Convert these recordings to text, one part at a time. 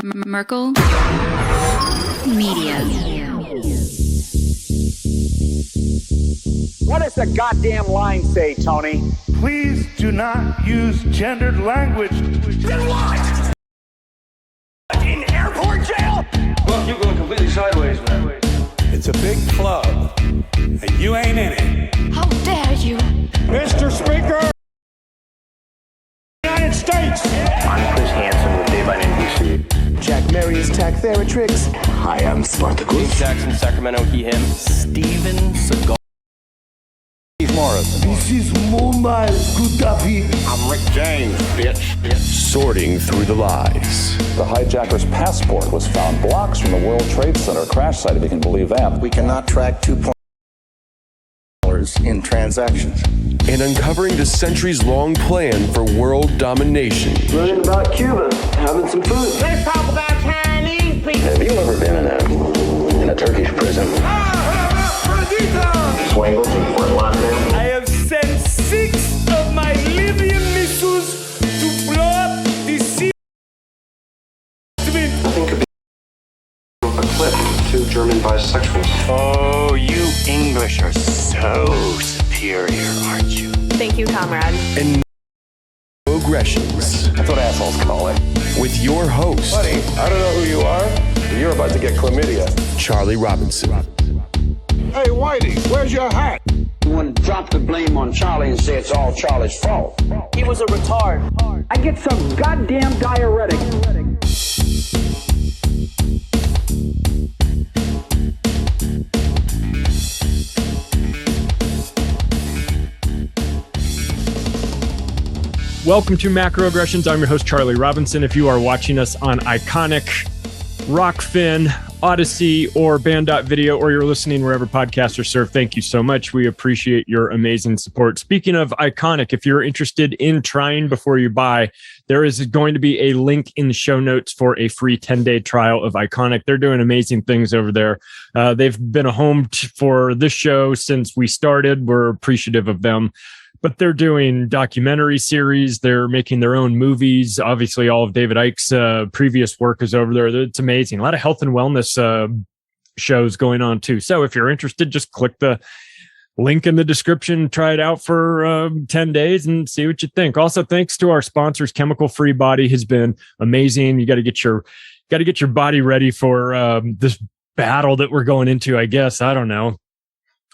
Merkel Media. What does the goddamn line say, Tony? Please do not use gendered language. Then what? In airport jail? Look, you're going completely sideways, man. It's a big club, and you ain't in it. How dare you? Mr. Speaker, United States. I'm Chris Hansen with Dave on NBC. Jack Mary's Tack Theratrix. Hi, I'm Spartacus. Jackson, Sacramento, Helium. Steven Seagal. This is Mumbai Kutapi. I'm Rick James, bitch. Sorting through the lies. The hijacker's passport was found blocks from the World Trade Center crash site, if you can believe that. We cannot track $2 in transactions. And uncovering the centuries-long plan for world domination. Learning about Cuba, having some food. Let's talk about Chinese people. Have you ever been in a Turkish prison? Swangles and Fort Lauderdale. I have sent 6 of my Libyan missiles to blow up the sea. Nothing could be a clip with 2 German bisexuals. Oh, you English are so superior, aren't you? Thank you, comrade. And aggressions. That's what assholes call it. With your host, Buddy, I don't know who you are, but you're about to get chlamydia. Charlie Robinson. Hey, Whitey, where's your hat? You want to drop the blame on Charlie and say it's all Charlie's fault. He was a retard. I get some goddamn diuretic. Welcome to Macroaggressions. I'm your host, Charlie Robinson. If you are watching us on Iconic, Rockfin, Odyssey, or Band.video, or you're listening wherever podcasts are served, thank you so much. We appreciate your amazing support. Speaking of Iconic, if you're interested in trying before you buy, there is going to be a link in the show notes for a free 10-day trial of Iconic. They're doing amazing things over there. They've been a home for this show since we started. We're appreciative of them. But they're doing documentary series. They're making their own movies. Obviously, all of David Icke's previous work is over there. It's amazing. A lot of health and wellness shows going on, too. So if you're interested, just click the link in the description. Try it out for 10 days and see what you think. Also, thanks to our sponsors. Chemical Free Body has been amazing. You got to get your body ready for this battle that we're going into, I guess. I don't know.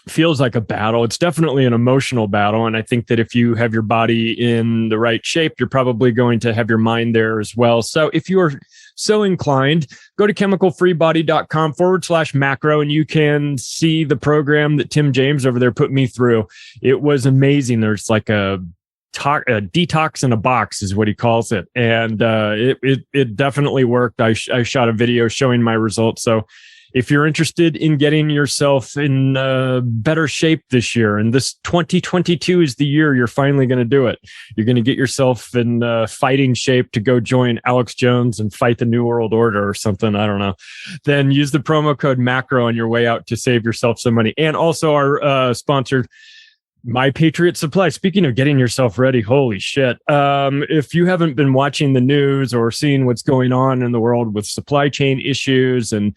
Feels like a battle. It's definitely an emotional battle. And I think that if you have your body in the right shape, you're probably going to have your mind there as well. So if you are so inclined, go to chemicalfreebody.com/macro and you can see the program that Tim James over there put me through. It was amazing. There's like a detox in a box is what he calls it. And it definitely worked. I shot a video showing my results. So if you're interested in getting yourself in better shape this year, and this 2022 is the year you're finally going to do it, you're going to get yourself in fighting shape to go join Alex Jones and fight the New World Order or something, I don't know, then use the promo code MACRO on your way out to save yourself some money. And also our sponsor, My Patriot Supply. Speaking of getting yourself ready, holy shit. If you haven't been watching the news or seeing what's going on in the world with supply chain issues and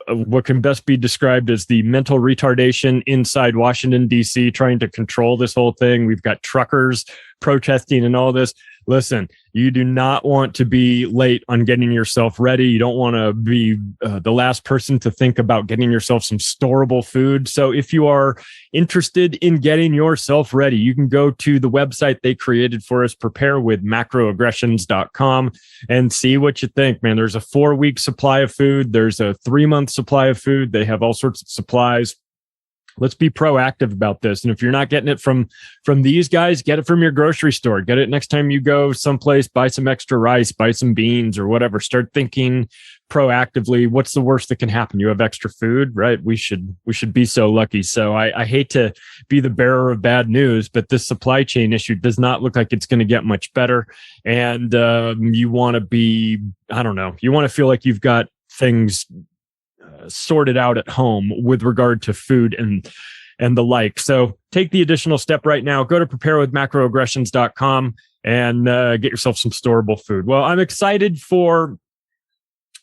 what can best be described as the mental retardation inside Washington, D.C., trying to control this whole thing. We've got truckers protesting and all this. Listen, you do not want to be late on getting yourself ready. You don't want to be the last person to think about getting yourself some storable food. So if you are interested in getting yourself ready, you can go to the website they created for us, preparewithmacroaggressions.com, and see what you think, man. There's a 4-week supply of food. There's a 3-month supply of food. They have all sorts of supplies. Let's be proactive about this. And if you're not getting it from these guys, get it from your grocery store. Get it next time you go someplace, buy some extra rice, buy some beans or whatever. Start thinking proactively. What's the worst that can happen? You have extra food, right? We should be so lucky. So I hate to be the bearer of bad news, but this supply chain issue does not look like it's going to get much better. And you want to be, I don't know, you want to feel like you've got things sorted out at home with regard to food and the like. So take the additional step right now. Go to preparewithmacroaggressions.com and get yourself some storable food. Well, I'm excited for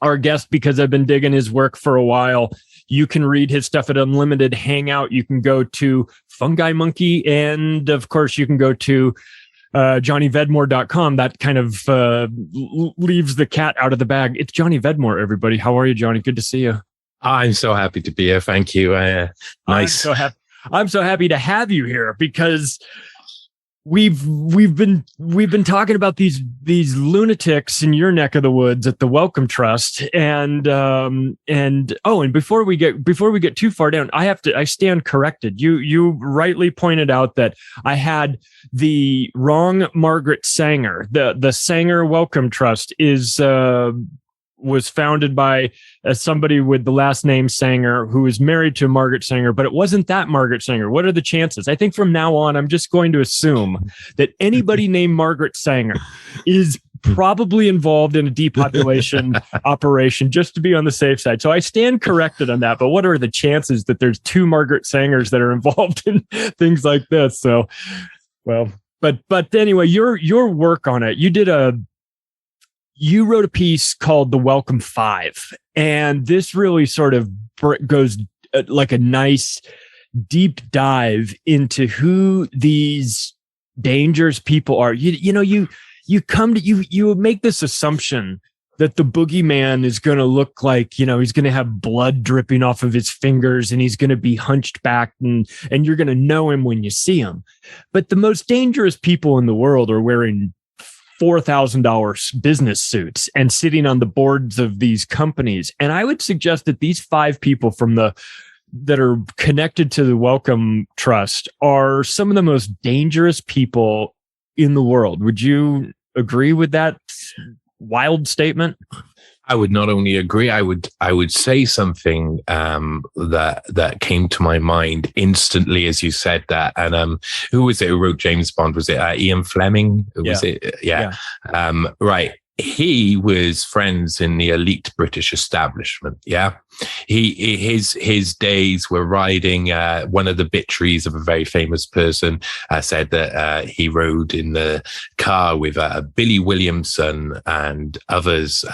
our guest because I've been digging his work for a while. You can read his stuff at Unlimited Hangout. You can go to Fungi Monkey, and of course, you can go to JohnnyVedmore.com. That kind of leaves the cat out of the bag. It's Johnny Vedmore, everybody. How are you, Johnny? Good to see you. I'm so happy to be here. Thank you. Nice. I'm so happy to have you here because we've been talking about these lunatics in your neck of the woods at the Wellcome Trust, and before we get too far down, I stand corrected. You rightly pointed out that I had the wrong Margaret Sanger. The Sanger Wellcome Trust was founded by somebody with the last name Sanger, who is married to Margaret Sanger, but it wasn't that Margaret Sanger. What are the chances? I think from now on, I'm just going to assume that anybody named Margaret Sanger is probably involved in a depopulation operation, just to be on the safe side. So I stand corrected on that. But what are the chances that there's two Margaret Sangers that are involved in things like this? So, well, but anyway, your work on it, you wrote a piece called The Welcome Five, and this really sort of goes like a nice deep dive into who these dangerous people are. You make this assumption that the boogeyman is going to look like, he's going to have blood dripping off of his fingers and he's going to be hunched back and you're going to know him when you see him. But the most dangerous people in the world are wearing $4,000 business suits and sitting on the boards of these companies. And I would suggest that these five people that are connected to the Wellcome Trust are some of the most dangerous people in the world. Would you agree with that wild statement? I would not only agree, I would say something that came to my mind instantly as you said that. And who was it who wrote James Bond? Was it Ian Fleming? Was it? Yeah. Right. He was friends in the elite British establishment. Yeah. His days were riding, one of the obituaries of a very famous person said that he rode in the car with Billy Williamson and others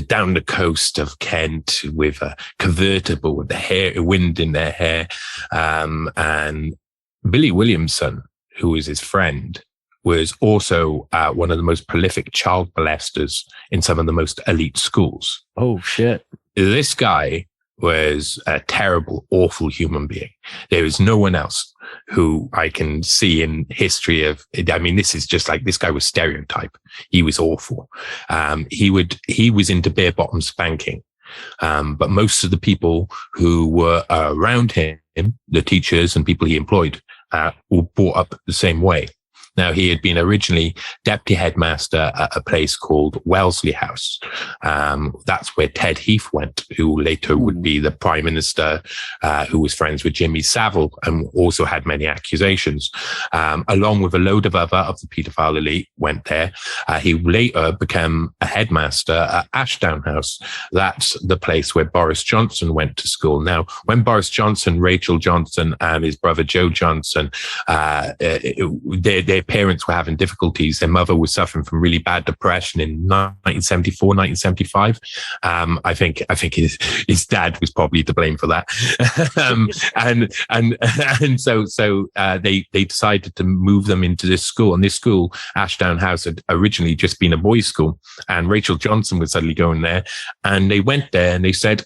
down the coast of Kent with a convertible with wind in their hair. And Billy Williamson, who was his friend, was also one of the most prolific child molesters in some of the most elite schools. Oh, shit. This guy was a terrible, awful human being. There is no one else who I can see in history this is just like, this guy was stereotype. He was awful. He was into bare bottom spanking. But most of the people who were around him, the teachers and people he employed, were brought up the same way. Now, he had been originally deputy headmaster at a place called Wellesley House. That's where Ted Heath went, who later would be the prime minister, who was friends with Jimmy Savile and also had many accusations. Along with a load of other of the paedophile elite went there. He later became a headmaster at Ashdown House. That's the place where Boris Johnson went to school. Now, when Boris Johnson, Rachel Johnson and his brother Joe Johnson, their parents were having difficulties. Their mother was suffering from really bad depression in 1974, 1975. I think his dad was probably to blame for that. And so they decided to move them into this school. And this school, Ashdown House, had originally just been a boys' school. And Rachel Johnson was suddenly going there. And they went there and they said,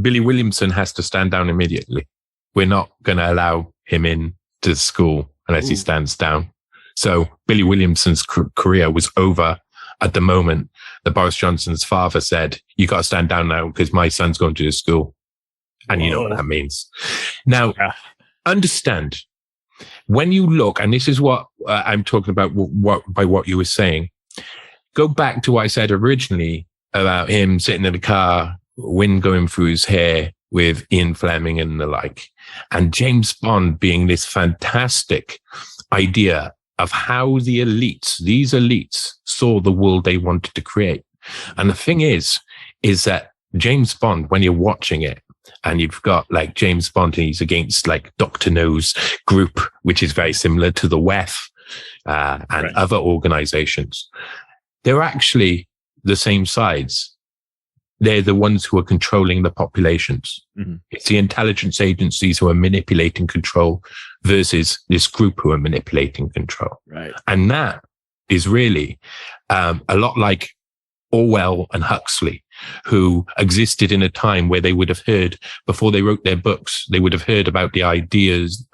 Billy Williamson has to stand down immediately. We're not going to allow him in to the school unless he stands down. So Billy Williamson's career was over at the moment that Boris Johnson's father said, you got to stand down now because my son's going to the school. And you know what that means. Now, understand, when you look, and this is what I'm talking about by what you were saying, go back to what I said originally about him sitting in the car, wind going through his hair with Ian Fleming and the like, and James Bond being this fantastic idea of how these elites saw the world they wanted to create. And the thing is that James Bond, when you're watching it, and you've got like James Bond, and he's against like Dr. No's group, which is very similar to the WEF. and other organizations, they're actually the same sides. They're the ones who are controlling the populations. Mm-hmm. It's the intelligence agencies who are manipulating control versus this group who are manipulating control. Right. And that is really a lot like Orwell and Huxley, who existed in a time where they would have heard, before they wrote their books, they would have heard about the ideals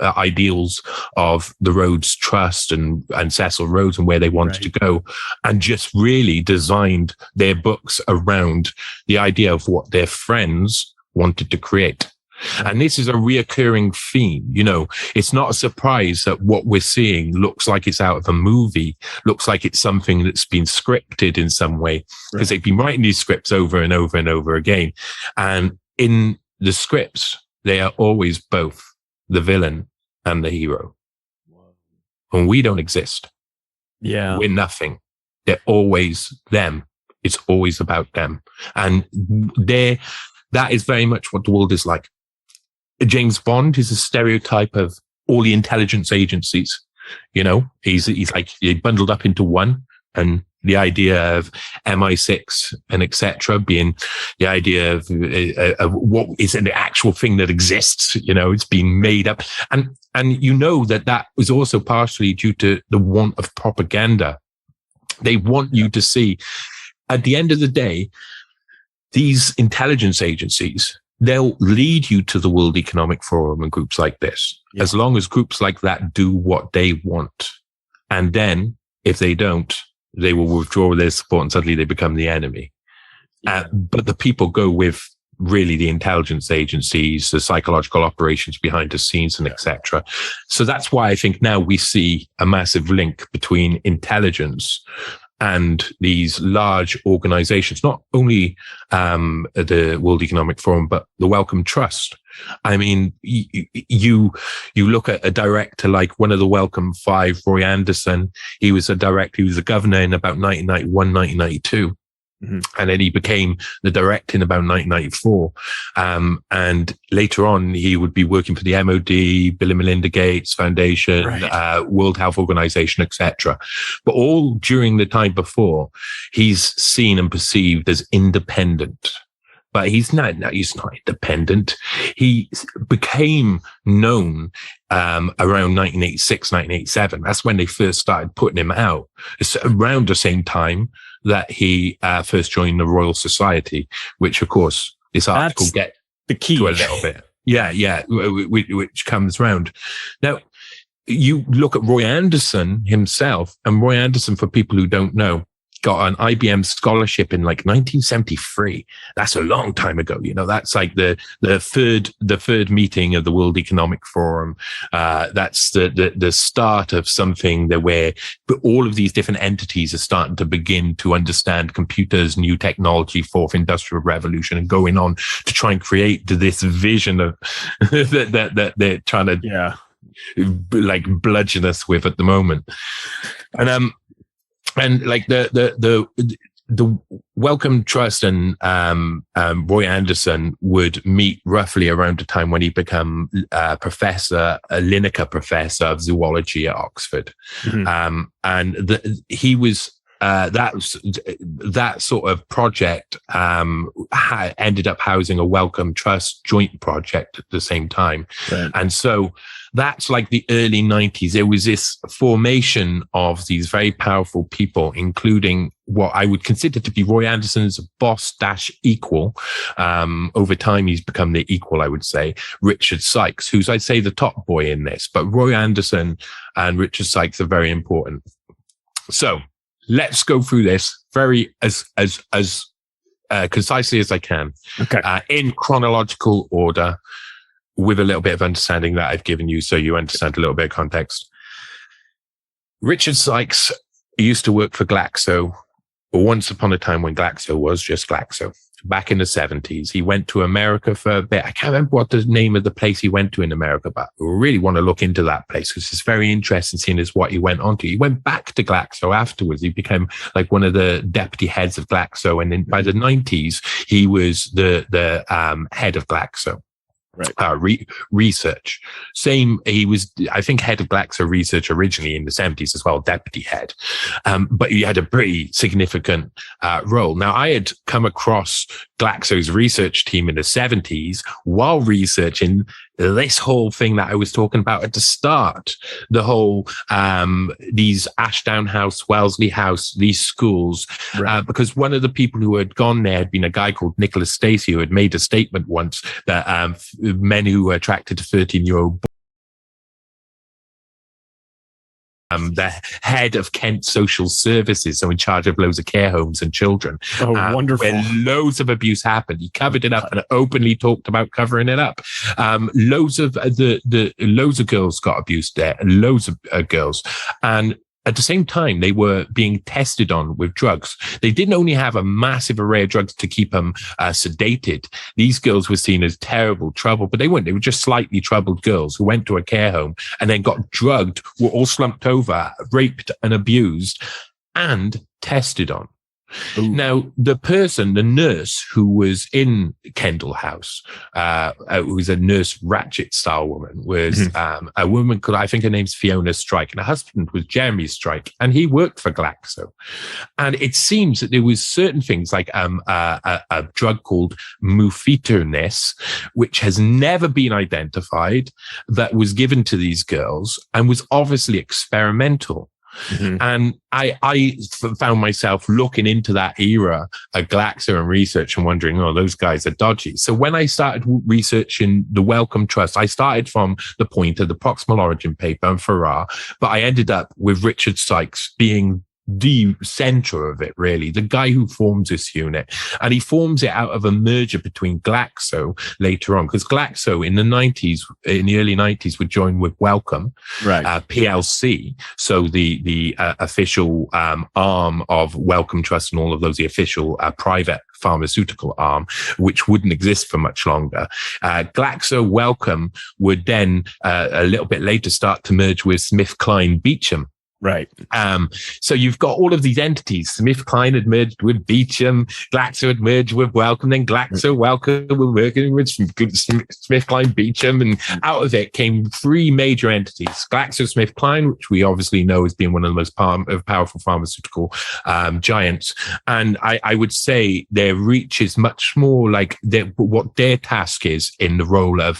of the Rhodes Trust and Cecil Rhodes and where they wanted to go, and just really designed their books around the idea of what their friends wanted to create. And this is a reoccurring theme. You know, it's not a surprise that what we're seeing looks like it's out of a movie, looks like it's something that's been scripted in some way, because they've been writing these scripts over and over and over again. And in the scripts, they are always both the villain and the hero. And we don't exist. Yeah. We're nothing. They're always them. It's always about them. And that is very much what the world is like. James Bond is a stereotype of all the intelligence agencies. You know, he's like bundled up into one, and the idea of MI6 and etc. being the idea of what is an actual thing that exists. You know, it's being made up, and you know that was also partially due to the want of propaganda. They want you to see, at the end of the day, these intelligence agencies, they'll lead you to the World Economic Forum and groups like this, as long as groups like that do what they want. And then, if they don't, they will withdraw their support and suddenly they become the enemy. But the people go with really the intelligence agencies, the psychological operations behind the scenes, and etc. So that's why I think now we see a massive link between intelligence and these large organizations, not only the World Economic Forum, but the Wellcome Trust. I mean, you look at a director like one of the Wellcome Five, Roy Anderson. He was a governor in about 1991, 1992. Mm-hmm. And then he became the director in about 1994. And later on, he would be working for the MOD, Bill and Melinda Gates Foundation, World Health Organization, etc. But all during the time before, he's seen and perceived as independent. But he's not independent. He became known around 1986, 1987. That's when they first started putting him out. It's around the same time that he first joined the Royal Society, which, of course, this article gets the key to a little bit. Yeah, which comes round. Now, you look at Roy Anderson himself, and Roy Anderson, for people who don't know, got an IBM scholarship in like 1973. That's a long time ago. You know, that's like the third meeting of the World Economic Forum. That's the start of something where all of these different entities are starting to begin to understand computers, new technology, fourth industrial revolution, and going on to try and create this vision of that they're trying to like bludgeon us with at the moment. And like the Wellcome Trust and Roy Anderson would meet roughly around the time when he became a Lineker professor of zoology at Oxford. Mm-hmm. And he was that sort of project ended up housing a Wellcome Trust joint project at the same time. Right. And so that's like the early 90s. There was this formation of these very powerful people, including what I would consider to be Roy Anderson's boss-equal. Over time, he's become the equal, I would say, Richard Sykes, who's, I'd say, the top boy in this. But Roy Anderson and Richard Sykes are very important. So let's go through this very as concisely as I can, in chronological order, with a little bit of understanding that I've given you, so you understand a little bit of context. Richard Sykes used to work for Glaxo, once upon a time when Glaxo was just Glaxo. Back in the 70s, he went to America for a bit. I can't remember what the name of the place he went to in America, but I really want to look into that place because it's very interesting seeing as what he went on to. He went back to Glaxo afterwards. He became like one of the deputy heads of Glaxo. And then by the 90s, he was the head of Glaxo. research. Same, he was, I think, head of Glaxo research originally in the 70s as well, deputy head. But he had a pretty significant role. Now, I had come across Glaxo's research team in the 70s while researching this whole thing that I was talking about at the start, the whole, these Ashdown House, Wellesley House, these schools, because one of the people who had gone there had been a guy called Nicholas Stacey, who had made a statement once that men who were attracted to 13-year-old the head of Kent Social Services, so in charge of loads of care homes and children. Oh, wonderful. Where loads of abuse happened. He covered it up and openly talked about covering it up. Loads of loads of girls got abused there, loads of girls. And at the same time, they were being tested on with drugs. They didn't only have a massive array of drugs to keep them sedated. These girls were seen as terrible trouble, but they weren't. They were just slightly troubled girls who went to a care home and then got drugged, were all slumped over, raped and abused, and tested on. Ooh. Now, the nurse who was in Kendall House, who was a Nurse Ratchet style woman, was a woman called, I think her name's Fiona Strike, and her husband was Jeremy Strike, and he worked for Glaxo. And it seems that there was certain things like a drug called mufeternes, which has never been identified, that was given to these girls and was obviously experimental. And I found myself looking into that era of Glaxo and research and wondering, oh, those guys are dodgy. So when I started researching the Wellcome Trust, I started from the point of the proximal origin paper and Farrar, but I ended up with Richard Sykes being the center of it, really, the guy who forms this unit. And he forms it out of a merger between Glaxo later on, because Glaxo in the early 90s would join with Wellcome, PLC. So the official arm of Wellcome Trust and all of those, the official private pharmaceutical arm, which wouldn't exist for much longer. Glaxo Wellcome would then a little bit later start to merge with SmithKline Beecham. Right. So you've got all of these entities. SmithKline had merged with Beecham, Glaxo had merged with Wellcome, then Glaxo Wellcome were working with SmithKline Beecham, and out of it came three major entities. GlaxoSmithKline, which we obviously know as being one of the most powerful pharmaceutical giants. And I would say their reach is much more like what their task is in the role of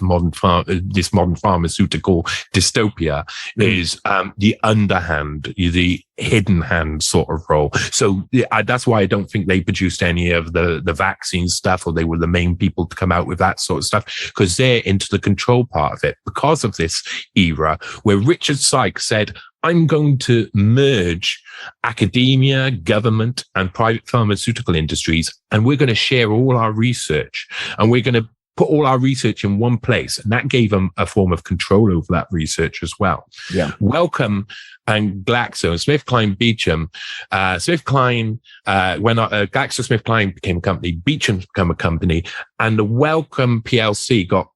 this modern pharmaceutical dystopia is the underhand, the hidden hand sort of role. So that's why I don't think they produced any of the vaccine stuff, or they were the main people to come out with that sort of stuff, because they're into the control part of it because of this era where Richard Sykes said, I'm going to merge academia, government, and private pharmaceutical industries, and we're going to share all our research, and we're going to put all our research in one place. And that gave them a form of control over that research as well. Yeah. Wellcome and Glaxo, SmithKline Beecham, SmithKline, when GlaxoSmithKline became a company, Beecham became a company, and the Wellcome PLC got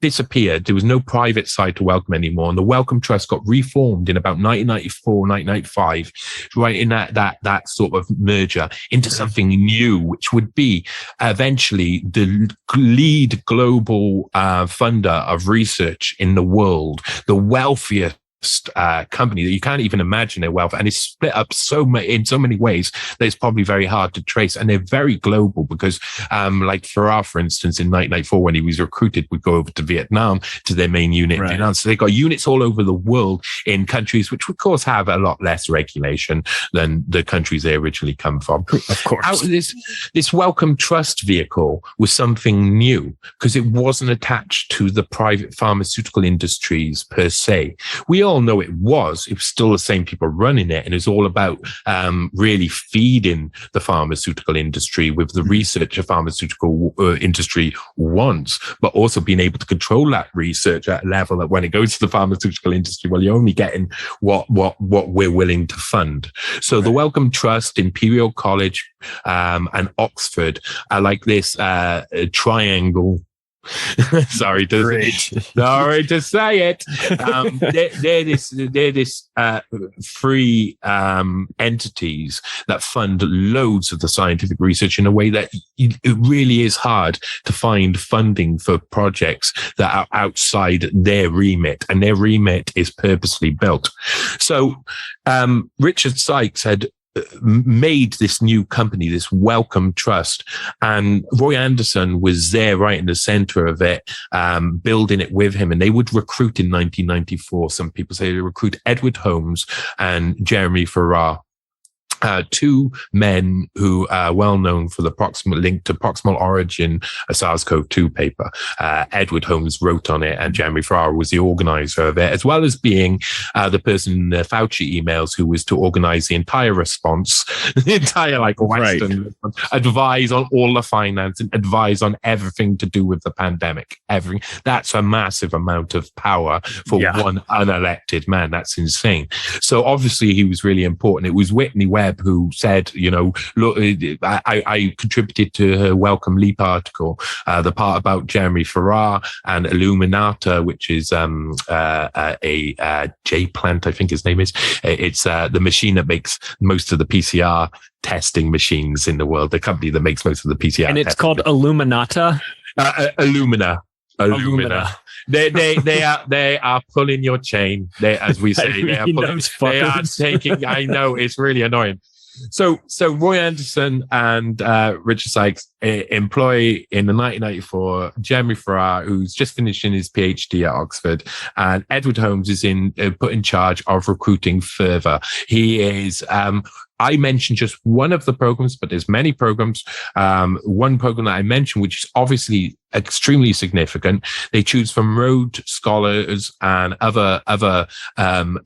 disappeared. There was no private side to Wellcome anymore, and the Wellcome Trust got reformed in about 1994, 1995, right in that sort of merger into something new, which would be eventually the lead global funder of research in the world, the wealthiest company that you can't even imagine their wealth, and it's split up in so many ways that it's probably very hard to trace. And they're very global because like Farrar, for instance, in 1994 when he was recruited, would go over to Vietnam to their main unit in Vietnam. So they've got units all over the world in countries which of course have a lot less regulation than the countries they originally come from. Of course. Out of this Wellcome Trust vehicle was something new because it wasn't attached to the private pharmaceutical industries per se. We all know it was still the same people running it, and it's all about really feeding the pharmaceutical industry with the research a pharmaceutical industry wants, but also being able to control that research at a level that when it goes to the pharmaceutical industry, well, you're only getting what we're willing to fund. So the Wellcome Trust, Imperial College, and Oxford are like this triangle Sorry to say it. They're this free entities that fund loads of the scientific research in a way that it really is hard to find funding for projects that are outside their remit, and their remit is purposely built. So Richard Sykes had made this new company, this Wellcome Trust, and Roy Anderson was there right in the center of it, building it with him. And they would recruit in 1994. Some people say they recruit Edward Holmes and Jeremy Farrar. Two men who are well known for the proximal link to proximal origin, a SARS-CoV-2 paper. Edward Holmes wrote on it, and Jeremy Farrar was the organizer of it, as well as being the person in the Fauci emails who was to organize the entire response, the entire Western response, advise on all the finance and advise on everything to do with the pandemic. Everything. That's a massive amount of power for one unelected man. That's insane. So obviously he was really important. It was Whitney Webb who said, look, I contributed to her Welcome Leap article, the part about Jeremy Farrar and Illuminata, which is a J-Plant, I think his name is. It's the machine that makes most of the PCR testing machines in the world, the company that makes most of the PCR. And it's called Illuminata? Illumina. They are pulling your chain. As we say, they are taking. I know, it's really annoying. So Roy Anderson and Richard Sykes employ in the 1994 Jeremy Farrar, who's just finishing his PhD at Oxford, and Edward Holmes is put in charge of recruiting further. He is. I mentioned just one of the programs, but there's many programs. One program that I mentioned, which is obviously extremely significant. They choose from Rhodes Scholars and other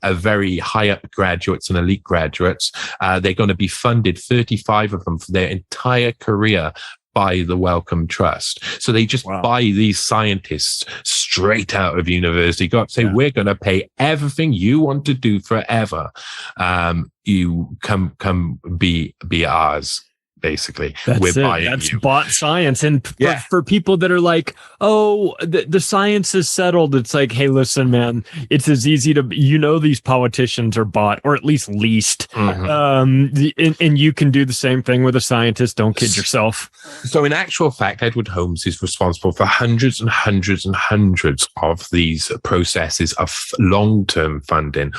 very high up graduates and elite graduates. They're going to be funded, 35 of them, for their entire career by the Wellcome Trust. So they just buy these scientists straight out of university, go up, say, we're going to pay everything you want to do forever. You come be ours. Basically, That's bought science. And for people that are like, oh, the science is settled, it's like, hey, listen, man, it's as easy to, these politicians are bought, or at least leased. Mm-hmm. And you can do the same thing with a scientist. Don't kid yourself. So in actual fact, Edward Holmes is responsible for hundreds and hundreds and hundreds of these processes of long-term funding,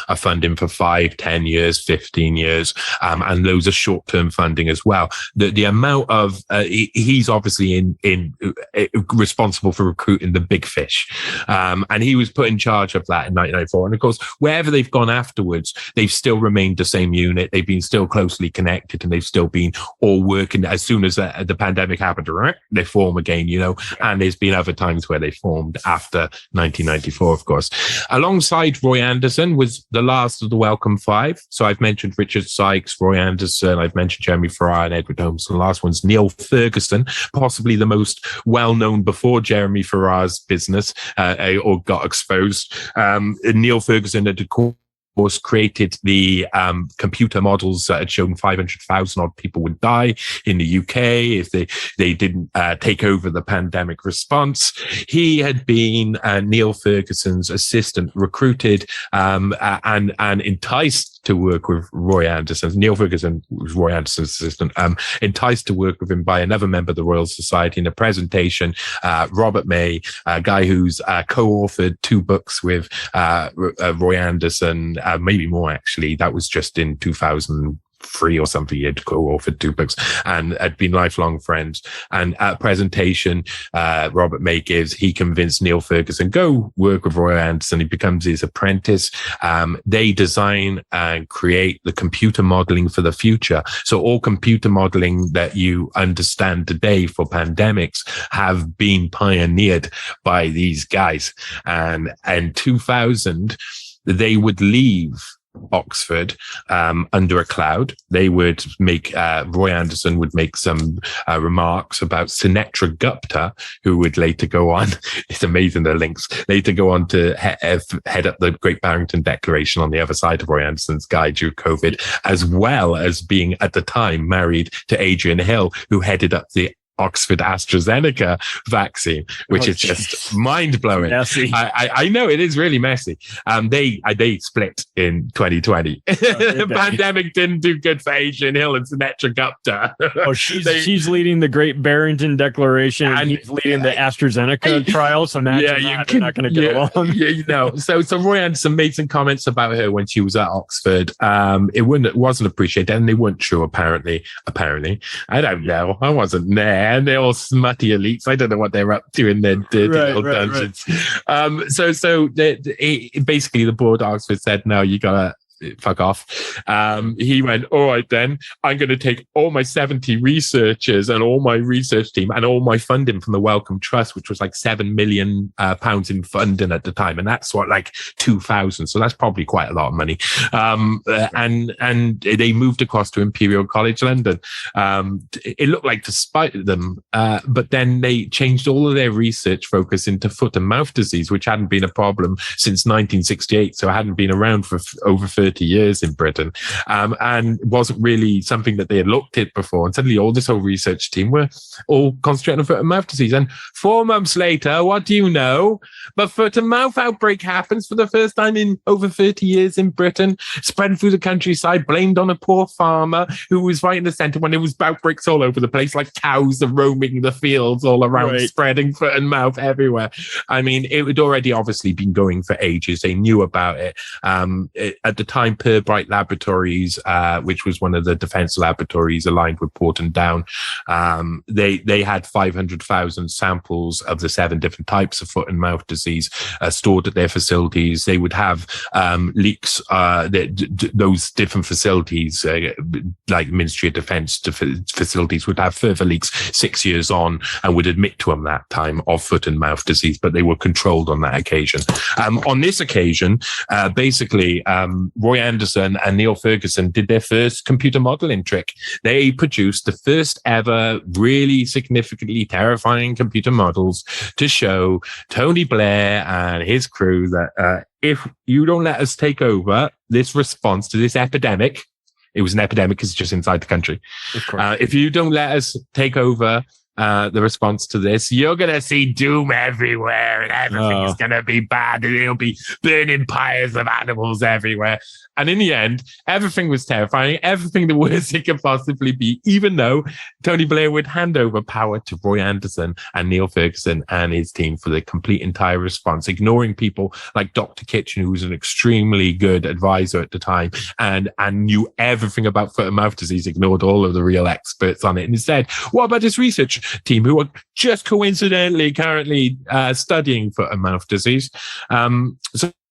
for 5, 10 years, 15 years, and loads of short-term funding as well. The amount of he's obviously in responsible for recruiting the big fish, and he was put in charge of that in 1994. And of course, wherever they've gone afterwards, they've still remained the same unit. They've been still closely connected, and they've still been all working. As soon as the pandemic happened, they form again, And there's been other times where they formed after 1994, of course. Alongside Roy Anderson was the last of the Wellcome Five. So I've mentioned Richard Sykes, Roy Anderson. I've mentioned Jeremy Farrar and Edward Holmes. And the last one's Neil Ferguson, possibly the most well-known before Jeremy Farrar's business or got exposed. Neil Ferguson had course, created the computer models that had shown 500,000 odd people would die in the UK if they didn't take over the pandemic response. He had been Neil Ferguson's assistant, recruited and enticed to work with Roy Anderson. Neil Ferguson was Roy Anderson's assistant, enticed to work with him by another member of the Royal Society in a presentation. Robert May, a guy who's co-authored 2 books with Roy Anderson, maybe more actually. That was just in 2003 or something. He had co-authored 2 books and had been lifelong friends. And at a presentation Robert May gives, he convinced Neil Ferguson, go work with Roy Anderson. He becomes his apprentice. They design and create the computer modeling for the future. So all computer modeling that you understand today for pandemics have been pioneered by these guys. And in 2000, they would leave Oxford under a cloud. They would make Roy Anderson would make some remarks about Sunetra Gupta, who would later go on, it's amazing the links, later go on to head up the Great Barrington Declaration on the other side of Roy Anderson's guide during COVID, as well as being at the time married to Adrian Hill, who headed up the Oxford AstraZeneca vaccine, which is just mind blowing. I know it is really messy. They split in 2020. The pandemic didn't do good for Adrian Hill and Sinetra Gupta. She's leading the Great Barrington Declaration, and he's leading the AstraZeneneca trial. So now they're not going to get along. So Roy Anderson made some comments about her when she was at Oxford. It wasn't appreciated, and they weren't true. Apparently, I don't know. I wasn't there. And they're all smutty elites. I don't know what they're up to in their dirty little dungeons. So basically, the board at Oxford said, "No, you gotta fuck off." He went, "All right, then I'm going to take all my 70 researchers and all my research team and all my funding from the Wellcome Trust, which was like £7 million in funding at the time, and that's what, like 2000. So that's probably quite a lot of money." And they moved across to Imperial College London. It looked like to spite them, but then they changed all of their research focus into foot and mouth disease, which hadn't been a problem since 1968. So it hadn't been around for over 30 years in Britain, and wasn't really something that they had looked at before. And suddenly all this whole research team were all concentrating on foot and mouth disease. And 4 months later, what do you know? But foot and mouth outbreak happens for the first time in over 30 years in Britain, spread through the countryside, blamed on a poor farmer who was right in the centre when there was outbreaks all over the place, like cows are roaming the fields all around, spreading foot and mouth everywhere. I mean, it had already obviously been going for ages. They knew about it. At the time, Pirbright Laboratories, which was one of the defence laboratories aligned with Porton Down, they had 500,000 samples of the 7 different types of foot and mouth disease stored at their facilities. They would have leaks. Those different facilities, like Ministry of Defence facilities, would have further leaks 6 years on, and would admit to them that time of foot and mouth disease, but they were controlled on that occasion. On this occasion, basically, Roy Anderson and Neil Ferguson did their first computer modeling trick. They produced the first ever really significantly terrifying computer models to show Tony Blair and his crew that if you don't let us take over this response to this epidemic, it was an epidemic because it's just inside the country. If you don't let us take over the response to this, you're going to see doom everywhere, and everything is going to be bad, and there'll be burning pyres of animals everywhere. And in the end, everything was terrifying, everything the worst it could possibly be, even though Tony Blair would hand over power to Roy Anderson and Neil Ferguson and his team for the complete entire response, ignoring people like Dr. Kitchen, who was an extremely good advisor at the time and knew everything about foot and mouth disease, ignored all of the real experts on it. And instead, what about his research team, who are just coincidentally currently studying foot and mouth disease?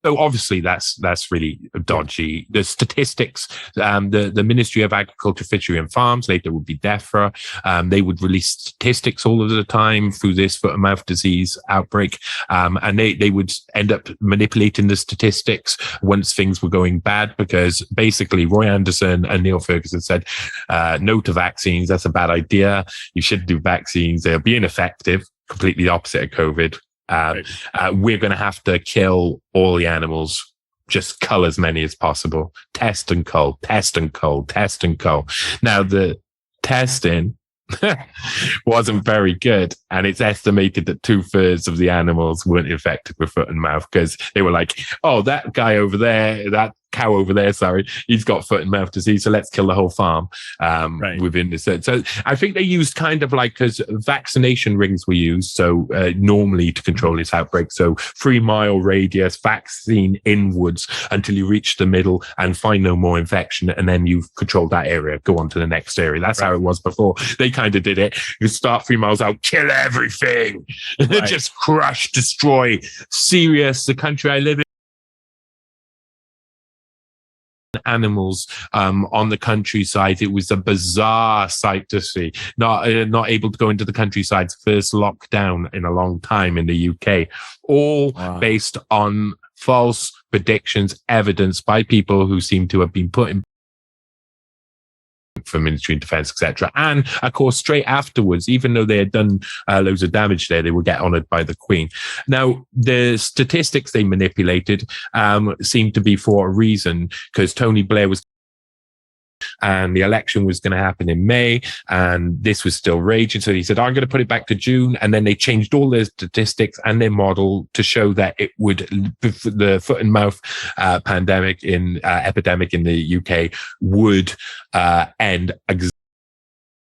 So obviously that's really dodgy. The statistics, the Ministry of Agriculture, Fishery and Farms, later would be DEFRA, they would release statistics all of the time through this foot and mouth disease outbreak. And they would end up manipulating the statistics once things were going bad, because basically Roy Anderson and Neil Ferguson said, no to vaccines. That's a bad idea. You shouldn't do vaccines. They'll be ineffective. Completely the opposite of COVID. We're going to have to kill all the animals, just cull as many as possible. Test and cull, test and cull, test and cull. Now, the testing wasn't very good, and it's estimated that 2/3 of the animals weren't infected with foot and mouth, because they were like, oh, that guy over there, that cow over there, sorry, he's got foot and mouth disease, so let's kill the whole farm within this. So I think they used kind of like, because vaccination rings were used, so normally to control this outbreak, so 3-mile radius, vaccine inwards until you reach the middle and find no more infection, and then you've controlled that area, go on to the next area. That's how it was before. They kind of did it. You start 3 miles out, kill everything, just crush, destroy. Serious, the country I live in, animals on the countryside. It was a bizarre sight to see. Not able to go into the countryside's first lockdown in a long time in the UK. All based on false predictions, evidenced by people who seem to have been put in for Ministry of Defence, etc. And of course, straight afterwards, even though they had done loads of damage there, they would get honoured by the Queen. Now, the statistics they manipulated seemed to be for a reason, because Tony Blair was and the election was going to happen in May, and this was still raging. So he said, I'm going to put it back to June. And then they changed all their statistics and their model to show that it would, the foot and mouth epidemic in the UK would end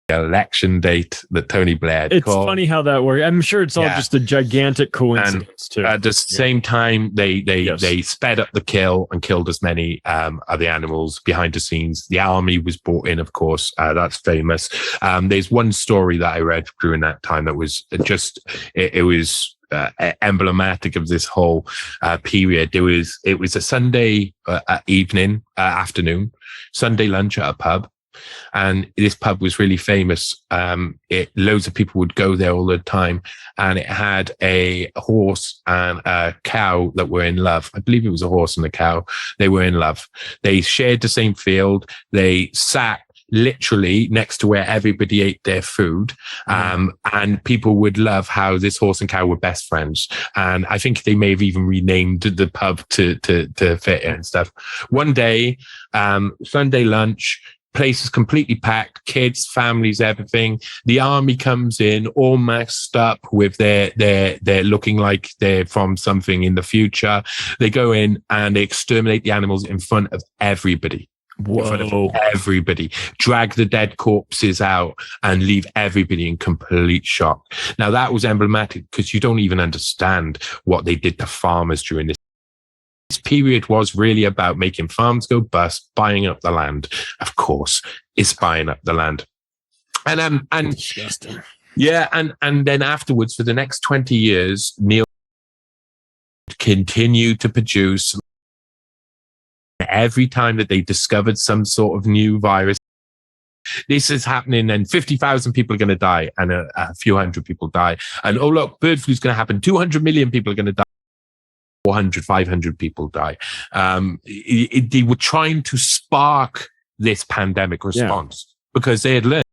election date that Tony Blair called. Funny how that works. I'm sure it's all just a gigantic coincidence too. At the same time, they sped up the kill and killed as many of the animals behind the scenes. The army was brought in, of course. That's famous. There's one story that I read during that time that was just it was emblematic of this whole period. It was a Sunday afternoon, Sunday lunch at a pub. And this pub was really famous. Loads of people would go there all the time, and it had a horse and a cow that were in love. I believe it was a horse and a cow. They were in love. They shared the same field. They sat literally next to where everybody ate their food. And people would love how this horse and cow were best friends. And I think they may have even renamed the pub to fit it and stuff. One day, Sunday lunch, place is completely packed, kids, families, everything. The army comes in all messed up with they're looking like they're from something in the future. They go in and they exterminate the animals in front of everybody. Whoa. In front of everybody, drag the dead corpses out and leave everybody in complete shock. Now that was emblematic because you don't even understand what they did to farmers during this. This period was really about making farms go bust, buying up the land. Of course, it's buying up the land. And Disgusting. Yeah, and then afterwards, for the next 20 years, Neil continued to produce. Every time that they discovered some sort of new virus, this is happening, and 50,000 people are going to die, and a few hundred people die. And oh look, bird flu is going to happen. 200 million people are going to die. 400, 500 people die. They were trying to spark this pandemic response because they had learned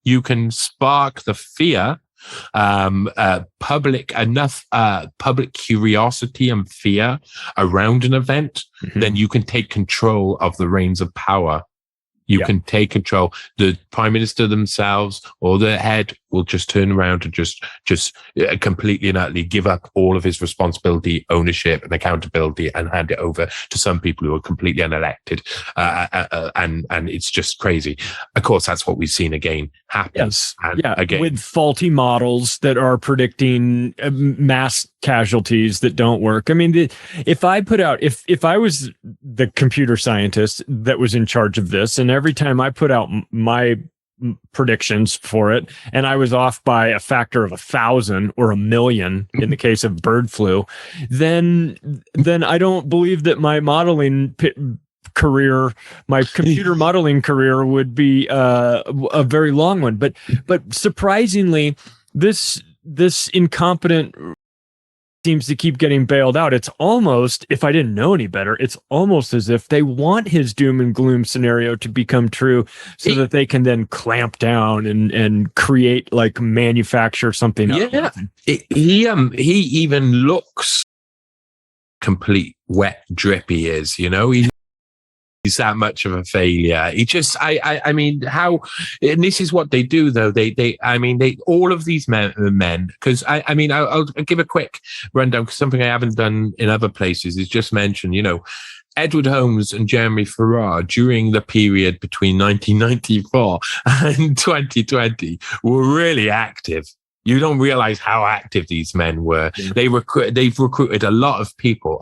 you can spark the fear, public curiosity and fear around an event, then you can take control of the reins of power. You can take control. The prime minister themselves or the head will just turn around and just completely and utterly give up all of his responsibility, ownership and accountability and hand it over to some people who are completely unelected. And it's just crazy. Of course, that's what we've seen again happen. Yes. And again, with faulty models that are predicting mass casualties that don't work. I mean, if I was the computer scientist that was in charge of this, and every time I put out my predictions for it, and I was off by a factor of 1,000 or 1,000,000 in the case of bird flu, then I don't believe that my modeling career, my computer modeling career, would be a very long one. But surprisingly, this incompetent seems to keep getting bailed out. It's almost, if I didn't know any better, it's almost as if they want his doom and gloom scenario to become true so that they can then clamp down and create, like, manufacture something. Yeah. He even looks complete wet drip. He is, he's that much of a failure. He just, I mean, how, and this is what they do though. They all of these men, because I'll give a quick rundown because something I haven't done in other places is just mention, Edward Holmes and Jeremy Farrar during the period between 1994 and 2020 were really active. You don't realize how active these men were. Yeah. They've recruited a lot of people.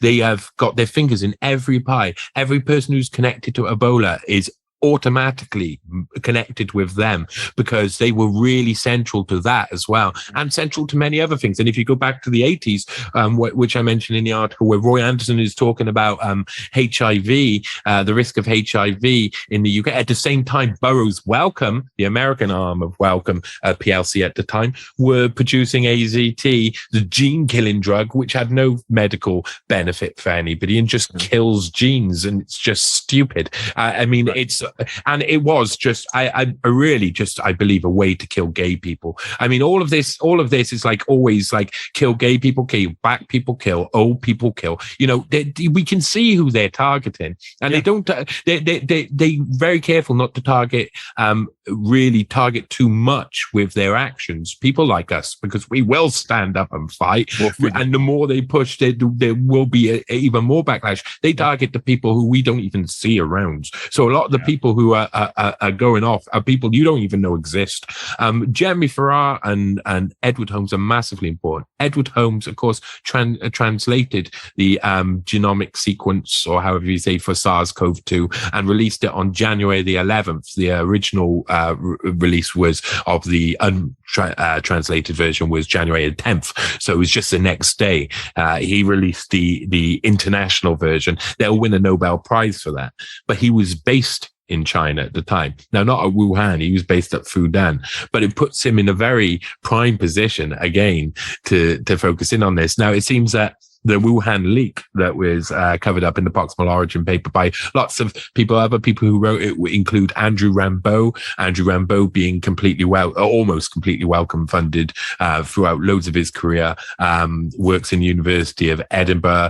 They have got their fingers in every pie. Every person who's connected to Ebola is automatically connected with them because they were really central to that as well, and central to many other things. And if you go back to the 80s, which I mentioned in the article, where Roy Anderson is talking about HIV, the risk of HIV in the UK. At the same time, Burroughs Wellcome, the American arm of Wellcome PLC at the time, were producing AZT, the gene-killing drug, which had no medical benefit for anybody and just kills genes, and it's just stupid. It's and it was just, I really just, I believe, a way to kill gay people. I mean, all of this is like always like kill gay people, kill black people, kill old people, kill, you know, we can see who they're targeting, and they don't, they very careful not to really target too much with their actions. People like us, because we will stand up and fight. And the more they push, there will be even more backlash. They target the people who we don't even see around. So a lot of the people who are going off are people you don't even know exist. Jeremy Farrar and Edward Holmes are massively important. Edward Holmes, of course, translated the genomic sequence, or however you say, for SARS-CoV-2 and released it on January the 11th. The original release was of the translated version was January the 10th. So it was just the next day. He released the international version. They'll win a Nobel Prize for that. But he was based in China at the time. Now, not at Wuhan. He was based at Fudan, but it puts him in a very prime position again to focus in on this. Now, it seems that the Wuhan leak that was covered up in the proximal origin paper by lots of people, other people who wrote it include Andrew Rambeau being almost completely welcome funded throughout loads of his career, works in the University of Edinburgh,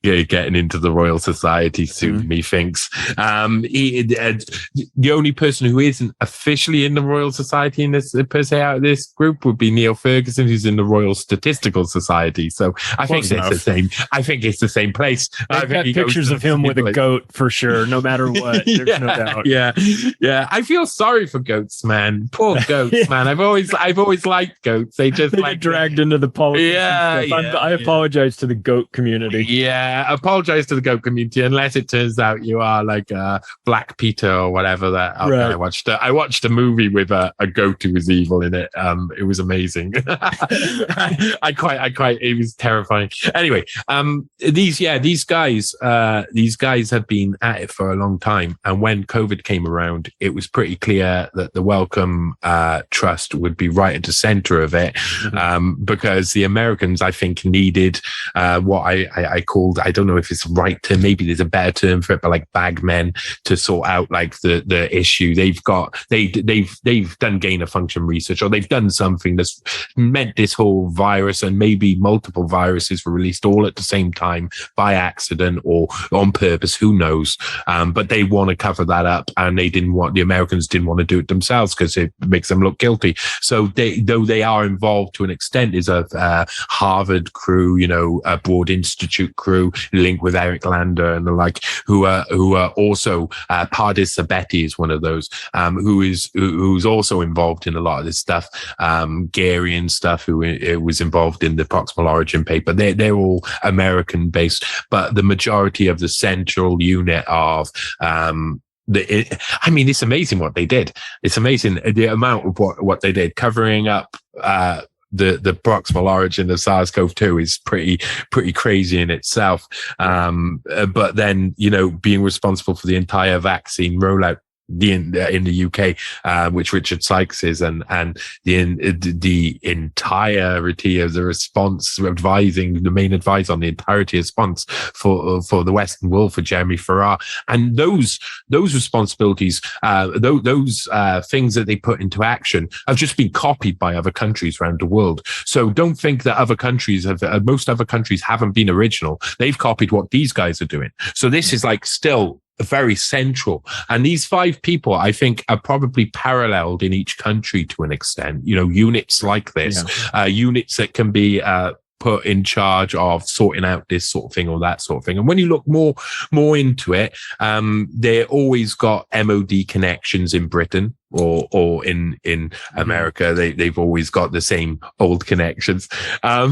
getting into the Royal Society soon, methinks. The only person who isn't officially in the Royal Society in this, per se, out of this group would be Neil Ferguson, who's in the Royal Statistical Society. So I think it's the same. I think it's the same place. I've got pictures of him with a goat for sure, no matter what. There's no doubt. Yeah. I feel sorry for goats, man. Poor goats, man. I've always liked goats. They just get dragged into the politics. I apologize to the goat community. Yeah, apologize to the goat community, unless it turns out you are like Black Peter or whatever. I watched a movie with a goat who was evil in it. It was amazing. It was terrifying. Anyway, these guys have been at it for a long time, and when COVID came around, it was pretty clear that the Wellcome Trust would be right at the center of it, because the Americans, I think, needed what I called, I don't know if it's right term, maybe there's a better term for it, but like bagmen to sort out like the issue. They've done gain of function research, or they've done something that's meant this whole virus and maybe multiple viruses were released all at the same time by accident or on purpose, who knows, but they want to cover that up, and the Americans didn't want to do it themselves because it makes them look guilty. So though they are involved to an extent, is a Harvard crew, a Broad Institute crew linked with Eric Lander and the like, who are also Pardis Sabeti is one of those, who's also involved in a lot of this stuff, Gary and stuff, who was involved in the proximal origin paper. They're all American based, but the majority of the central unit of it's amazing what they did. It's amazing the amount of what they did, covering up the proximal origin of SARS-CoV-2 is pretty crazy in itself. But then, being responsible for the entire vaccine rollout in the UK, which Richard Sykes is, and the entirety of the response, the main advice on the entirety of response for the Western world for Jeremy Farrar, and those responsibilities, those things that they put into action have just been copied by other countries around the world. So don't think that most other countries haven't been original. They've copied what these guys are doing. So this is like still very central. And these 5 people, I think, are probably paralleled in each country to an extent. Units like this, units that can be put in charge of sorting out this sort of thing or that sort of thing. And when you look more into it, they always got MOD connections in Britain or in America. They've always got the same old connections. How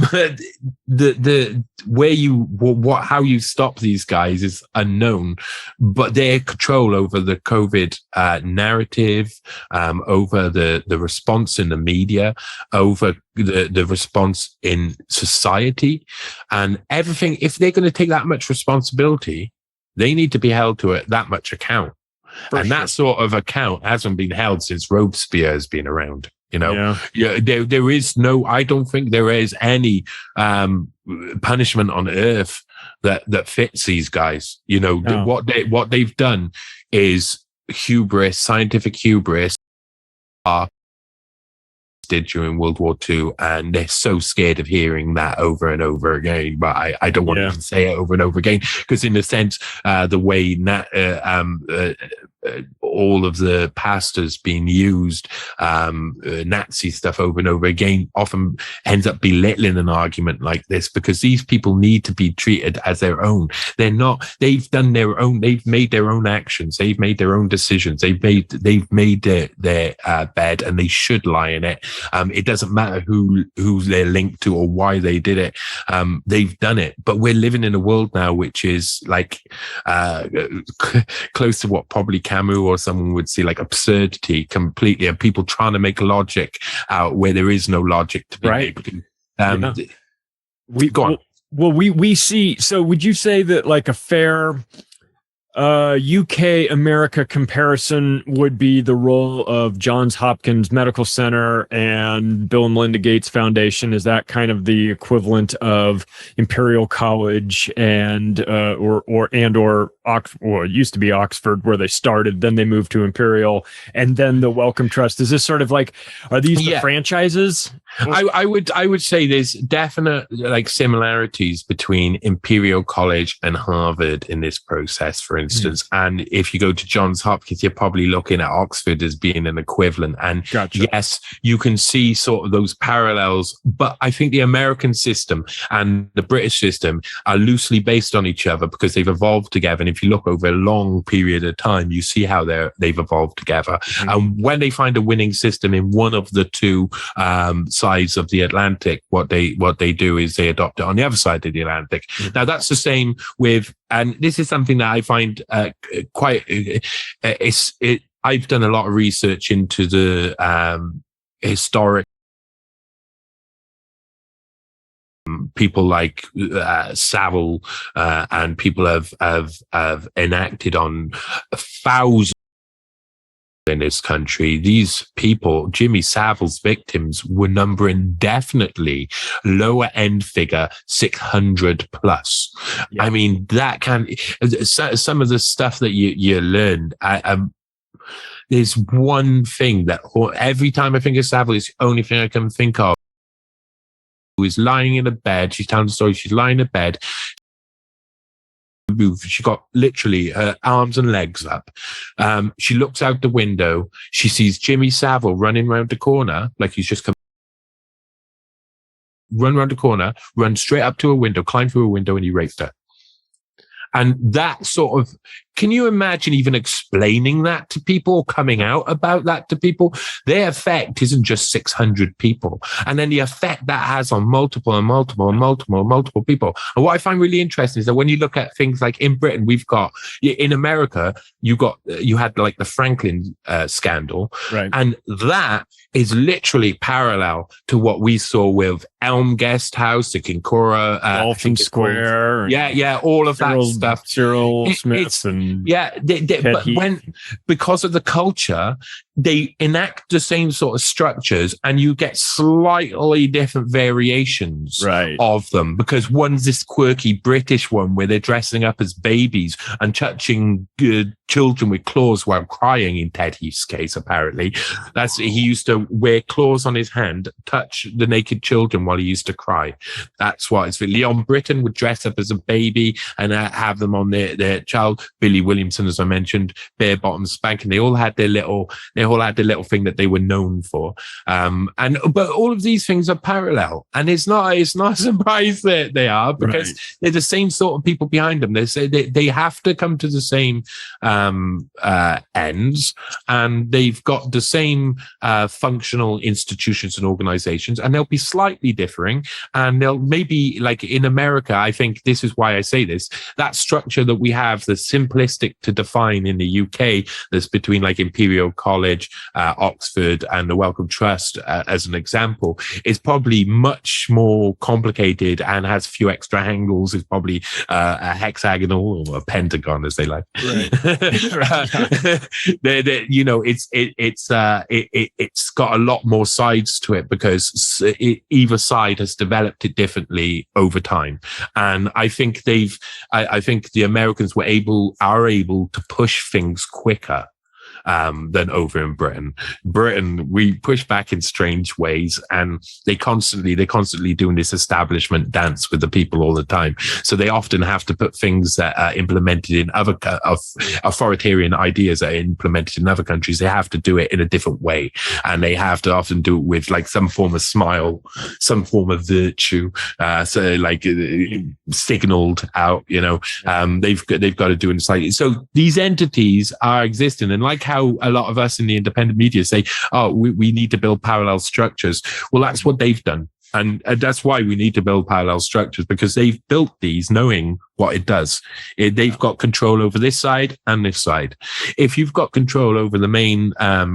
you stop these guys is unknown, but their control over the COVID narrative, over the response in the media, over the response in society and everything. If they're going to take that much responsibility, they need to be held to that much account. That sort of account hasn't been held since Robespierre has been around. There is no, I don't think there is any punishment on earth that fits these guys. What they've done is hubris, scientific hubris, are did during World War II, and they're so scared of hearing that over and over again. But I don't want to say it over and over again, because in a sense, the way all of the pastors being used Nazi stuff over and over again often ends up belittling an argument like this, because these people need to be treated as their own. They're not, they've done their own, they've made their own actions, they've made their own decisions, they've made their bed, and they should lie in it. It doesn't matter who they're linked to or why they did it. They've done it. But we're living in a world now which is like close to what probably Camus or someone would see like absurdity completely, and people trying to make logic out where there is no logic to be made. Go on. Well, we see. So would you say that like a fair UK America comparison would be the role of Johns Hopkins Medical Center and Bill and Melinda Gates Foundation? Is that kind of the equivalent of Imperial College and or Oxford? Well, it used to be Oxford where they started, then they moved to Imperial, and then the Wellcome Trust. Is this sort of like, are these the franchises? I would say there's definite like similarities between Imperial College and Harvard in this process, for instance. And if you go to Johns Hopkins, you're probably looking at Oxford as being an equivalent. And yes, you can see sort of those parallels, but I think the American system and the British system are loosely based on each other because they've evolved together. And if you look over a long period of time, you see how they've evolved together. And when they find a winning system in one of the two sides of the Atlantic, what they do is they adopt it on the other side of the Atlantic. Now that's the same with, and this is something that I find quite. I've done a lot of research into the historic people like Savile, and people have enacted on thousands in this country. These people, Jimmy Savile's victims, were numbering definitely lower end figure 600 plus. Yeah. I mean, that some of the stuff that you learned. There's one thing that every time I think of Savile, it's the only thing I can think of. Who is lying in a bed. She's telling the story. She's lying in bed. She got literally her arms and legs up. She looks out the window. She sees Jimmy Savile running around the corner, like he's just come. Run around the corner, run straight up to a window, climb through a window, and he raped her. And that sort of, can you imagine even explaining that to people, coming out about that to people? Their effect isn't just 600 people. And then the effect that has on multiple people. And what I find really interesting is that when you look at things like in Britain, we've got, in America, you had like the Franklin scandal. Right. And that is literally parallel to what we saw with Elm Guest House, the Kincora. Dolphin Square. Yeah, all of that stuff. Cyril Smith and but because of the culture, they enact the same sort of structures, and you get slightly different variations of them. Because one's this quirky British one where they're dressing up as babies and touching children with claws while crying. In Ted Heath's case, apparently, he used to wear claws on his hand, touch the naked children while he used to cry. That's what it's. Leon Britton would dress up as a baby and have them on their child. Billy Williamson, as I mentioned, bare bottom spanking. They all had their little thing that they were known for. But all of these things are parallel, and it's not a surprise that they are, because they're the same sort of people behind them. They have to come to the same ends, and they've got the same functional institutions and organizations, and they'll be slightly differing, and they'll maybe, like in America, I think this is why I say this, that structure that we have, the simplistic to define in the UK, that's between like Imperial College, Oxford, and the Wellcome Trust, as an example, is probably much more complicated and has a few extra angles. It's probably a hexagonal or a pentagon, as they like. Right. It's got a lot more sides to it, because either side has developed it differently over time. And I think I think the Americans are able to push things quicker than over in Britain. Britain, we push back in strange ways, and they're constantly doing this establishment dance with the people all the time. So they often have to put things that are implemented in other authoritarian ideas that are implemented in other countries. They have to do it in a different way, and they have to often do it with like some form of smile, some form of virtue, so like signaled out. They've got to do it slightly. So these entities are existing, and like how a lot of us in the independent media say, "Oh, we need to build parallel structures." Well, that's what they've done. And that's why we need to build parallel structures, because they've built these knowing what it does. They've got control over this side and this side. If you've got control over the main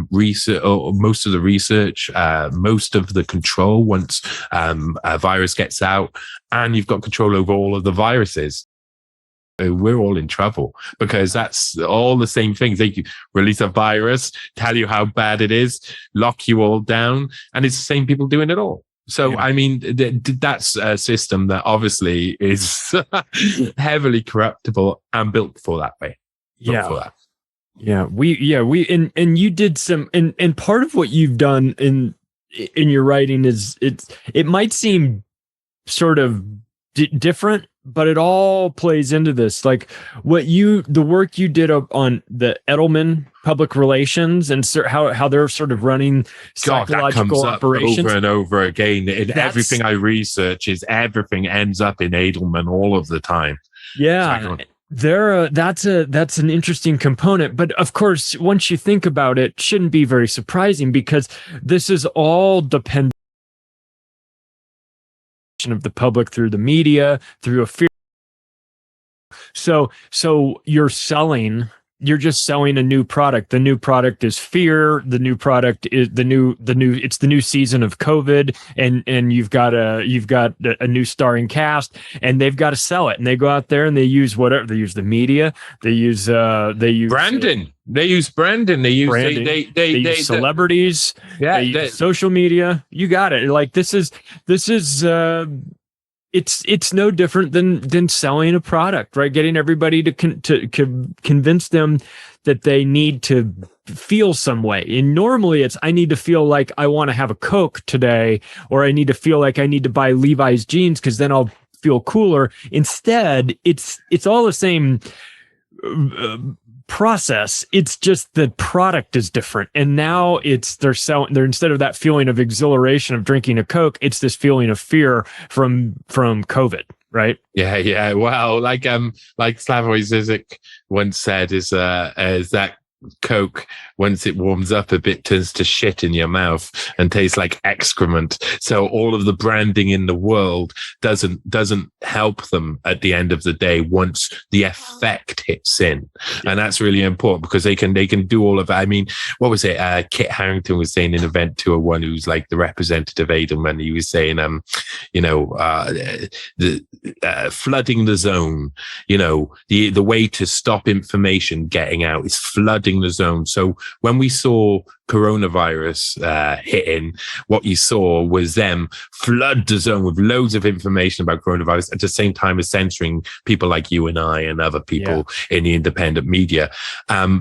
research, or most of the research, most of the control once a virus gets out, and you've got control over all of the viruses, we're all in trouble, because that's all the same things. They release a virus, tell you how bad it is, lock you all down, and it's the same people doing it all. So, I mean, that's a system that obviously is heavily corruptible and built for that way. And you did some, and part of what you've done in your writing is it might seem sort of different, but it all plays into this. Like the work you did on the Edelman public relations and how they're sort of running psychological operations over and over again. Everything I research everything ends up in Edelman all of the time. Yeah. That's an interesting component, but of course, once you think about it, shouldn't be very surprising, because this is all dependent of the public through the media, through a fear. So you're just selling a new product. The new product is fear. The new product is it's the new season of COVID, and you've got a new starring cast, and they've got to sell it, and they go out there and they use whatever. They use the media. They use branding. They use branding. They use celebrities. Yeah, they use social media. You got it. Like this is it's no different than selling a product, right? Getting everybody to convince them that they need to feel some way. And normally it's, I need to feel like I want to have a Coke today, or I need to feel like I need to buy Levi's jeans because then I'll feel cooler. Instead, it's all the same process. It's just the product is different, and now they're instead of that feeling of exhilaration of drinking a Coke, it's this feeling of fear from COVID, right? Yeah. Well, like Slavoj Žižek once said, is that Coke, once it warms up a bit, turns to shit in your mouth and tastes like excrement. So all of the branding in the world doesn't help them at the end of the day once the effect hits in. And that's really important, because they can do all of that. I mean, what was it? Kit Harington was saying in Event 201, who's like the representative Edelman, he was saying, flooding the zone, the way to stop information getting out is flooding the zone. So when we saw coronavirus hitting, what you saw was them flood the zone with loads of information about coronavirus at the same time as censoring people like you and I and other people in the independent media,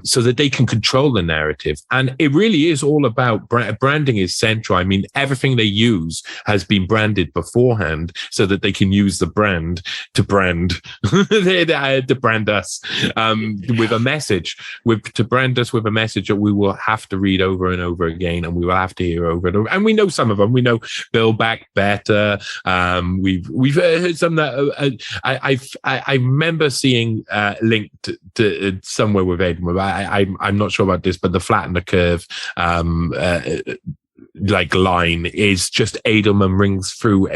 so that they can control the narrative. And it really is all about branding is central. I mean, everything they use has been branded beforehand so that they can use the brand to brand to brand us with a message, to brand us with a message that we will have to read over and over again, and we will have to hear over and over. And we know some of them. We know Build Back Better. We've heard some that I remember seeing linked to somewhere with Edelman. I'm not sure about this, but the Flatten the Curve line is just Edelman rings through.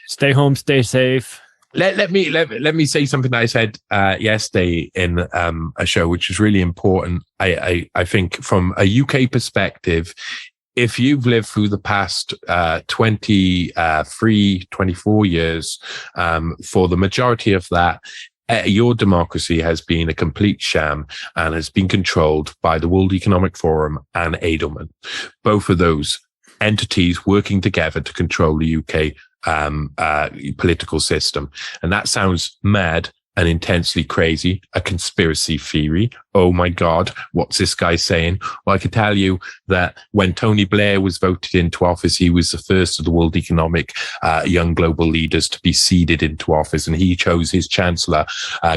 Stay home, stay safe. Let me say something that I said yesterday in a show, which is really important. I think from a UK perspective, if you've lived through the past 24 years, for the majority of that, your democracy has been a complete sham and has been controlled by the World Economic Forum and Edelman. Both of those entities working together to control the UK political system. And that sounds mad an intensely crazy, a conspiracy theory. Oh my God, what's this guy saying? Well, I can tell you that when Tony Blair was voted into office, he was the first of the World Economic young global leaders to be seeded into office. And he chose his chancellor,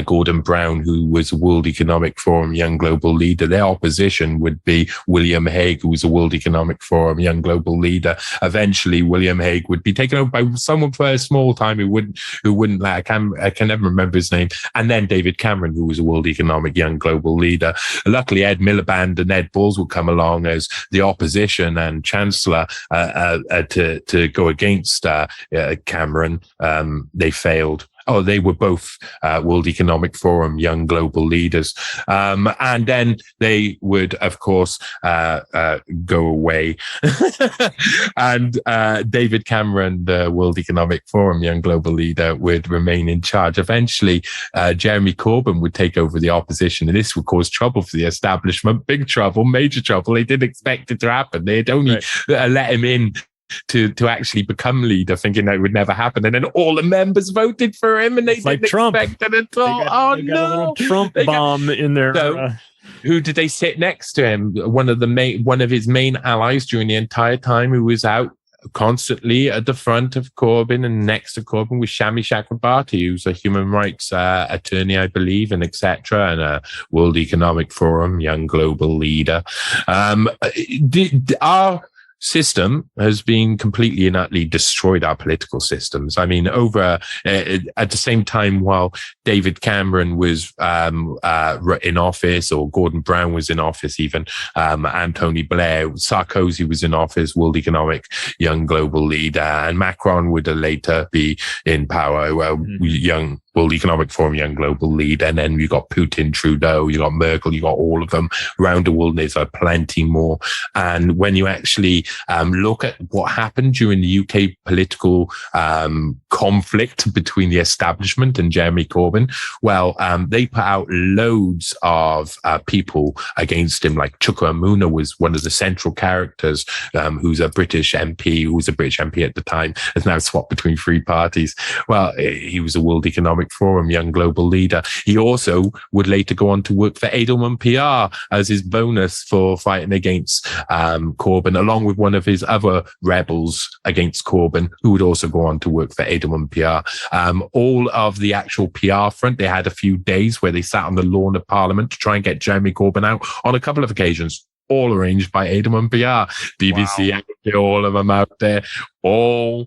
Gordon Brown, who was a World Economic Forum young global leader. Their opposition would be William Hague, who was a World Economic Forum young global leader. Eventually, William Hague would be taken over by someone for a small time who wouldn't I can never remember his name. And then David Cameron, who was a World Economic young global leader. Luckily, Ed Miliband and Ed Balls would come along as the opposition and chancellor to go against Cameron. They failed. Oh, they were both World Economic Forum young global leaders. And then they would, of course, go away. And David Cameron, the World Economic Forum young global leader, would remain in charge. Eventually, Jeremy Corbyn would take over the opposition, and this would cause trouble for the establishment. Big trouble, major trouble. They didn't expect it to happen. They had only let him in to actually become leader, thinking that would never happen, and then all the members voted for him, and they didn't expect it at all. They got a little Trump bomb in there. So, who did they sit next to him? One of his main allies during the entire time, who was out constantly at the front of Corbyn and next to Corbyn, was Shami Chakrabarti, who's a human rights attorney, I believe, and etc., and a World Economic Forum young global leader. Our system has been completely and utterly destroyed, our political systems. I mean, over at the same time, while David Cameron was in office, or Gordon Brown was in office even, and Tony Blair, Sarkozy was in office, World Economic young global leader, and Macron would later be in power, young World Economic Forum young global leader. And then you got Putin, Trudeau, you got Merkel, you got all of them around the world. There's plenty more. And when you actually look at what happened during the UK political conflict between the establishment and Jeremy Corbyn, well, they put out loads of people against him. Like Chuka Umunna was one of the central characters, who's a British MP, who was a British MP at the time, has now swapped between three parties. Well, he was a World Economic Forum young global leader. He also would later go on to work for Edelman PR as his bonus for fighting against Corbyn, along with one of his other rebels against Corbyn, who would also go on to work for Edelman PR. All of the actual PR front, they had a few days where they sat on the lawn of Parliament to try and get Jeremy Corbyn out on a couple of occasions, all arranged by Edelman PR. BBC, wow. All of them out there, all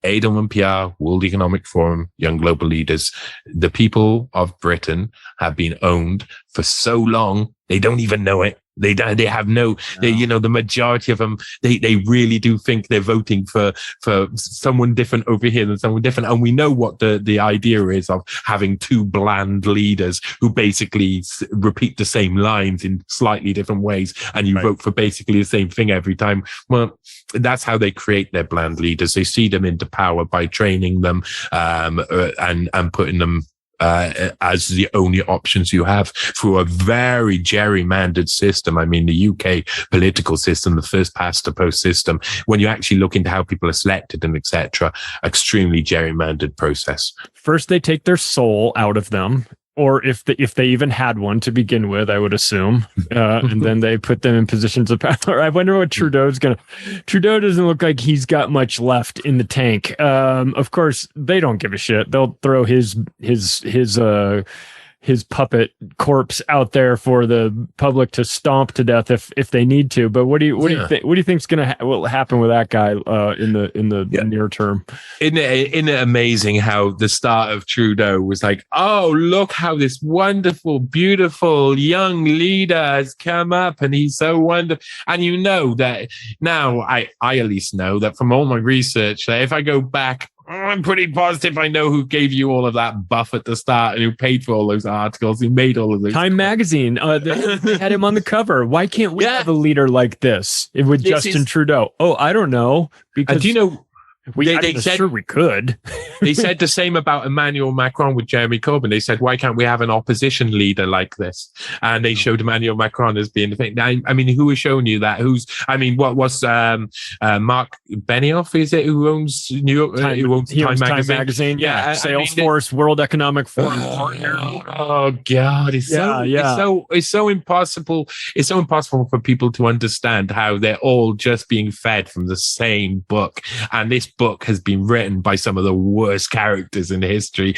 Edelman PR, World Economic Forum, young global leaders. The people of Britain have been owned for so long, they don't even know it. They have no, the majority of them, they really do think they're voting for someone different over here than someone different. And we know what the idea is of having two bland leaders who basically repeat the same lines in slightly different ways, and you vote for basically the same thing every time. Well, that's how they create their bland leaders. They see them into power by training them, and putting them as the only options you have through a very gerrymandered system. I mean, the UK political system, the first past the post system, when you actually look into how people are selected and etc., extremely gerrymandered process. First, they take their soul out of them, or if they even had one to begin with, I would assume, and then they put them in positions of power. I wonder what Trudeau's gonna. Trudeau doesn't look like he's got much left in the tank. Of course, they don't give a shit. They'll throw his puppet corpse out there for the public to stomp to death if they need to. But what do you think's gonna will happen with that guy in the near term? Isn't it amazing how the start of Trudeau was like, oh, look how this wonderful, beautiful young leader has come up, and he's so wonderful. And you know that now, I at least know that from all my research, that if I go back, I'm pretty positive I know who gave you all of that buff at the start and who paid for all those articles, who made all of those. Time magazine, they had him on the cover. Why can't we have a leader like this with Justin Trudeau? Oh, I don't know. Because do you know They said, sure we could. They said the same about Emmanuel Macron with Jeremy Corbyn. They said, why can't we have an opposition leader like this? And they showed Emmanuel Macron as being the thing. I mean, who has shown you that? What was Mark Benioff, is it, who owns New York? Who owns Time Magazine? Yeah. Salesforce, World Economic Forum. Oh God. It's so impossible. It's so impossible for people to understand how they're all just being fed from the same book. And this book has been written by some of the worst characters in history,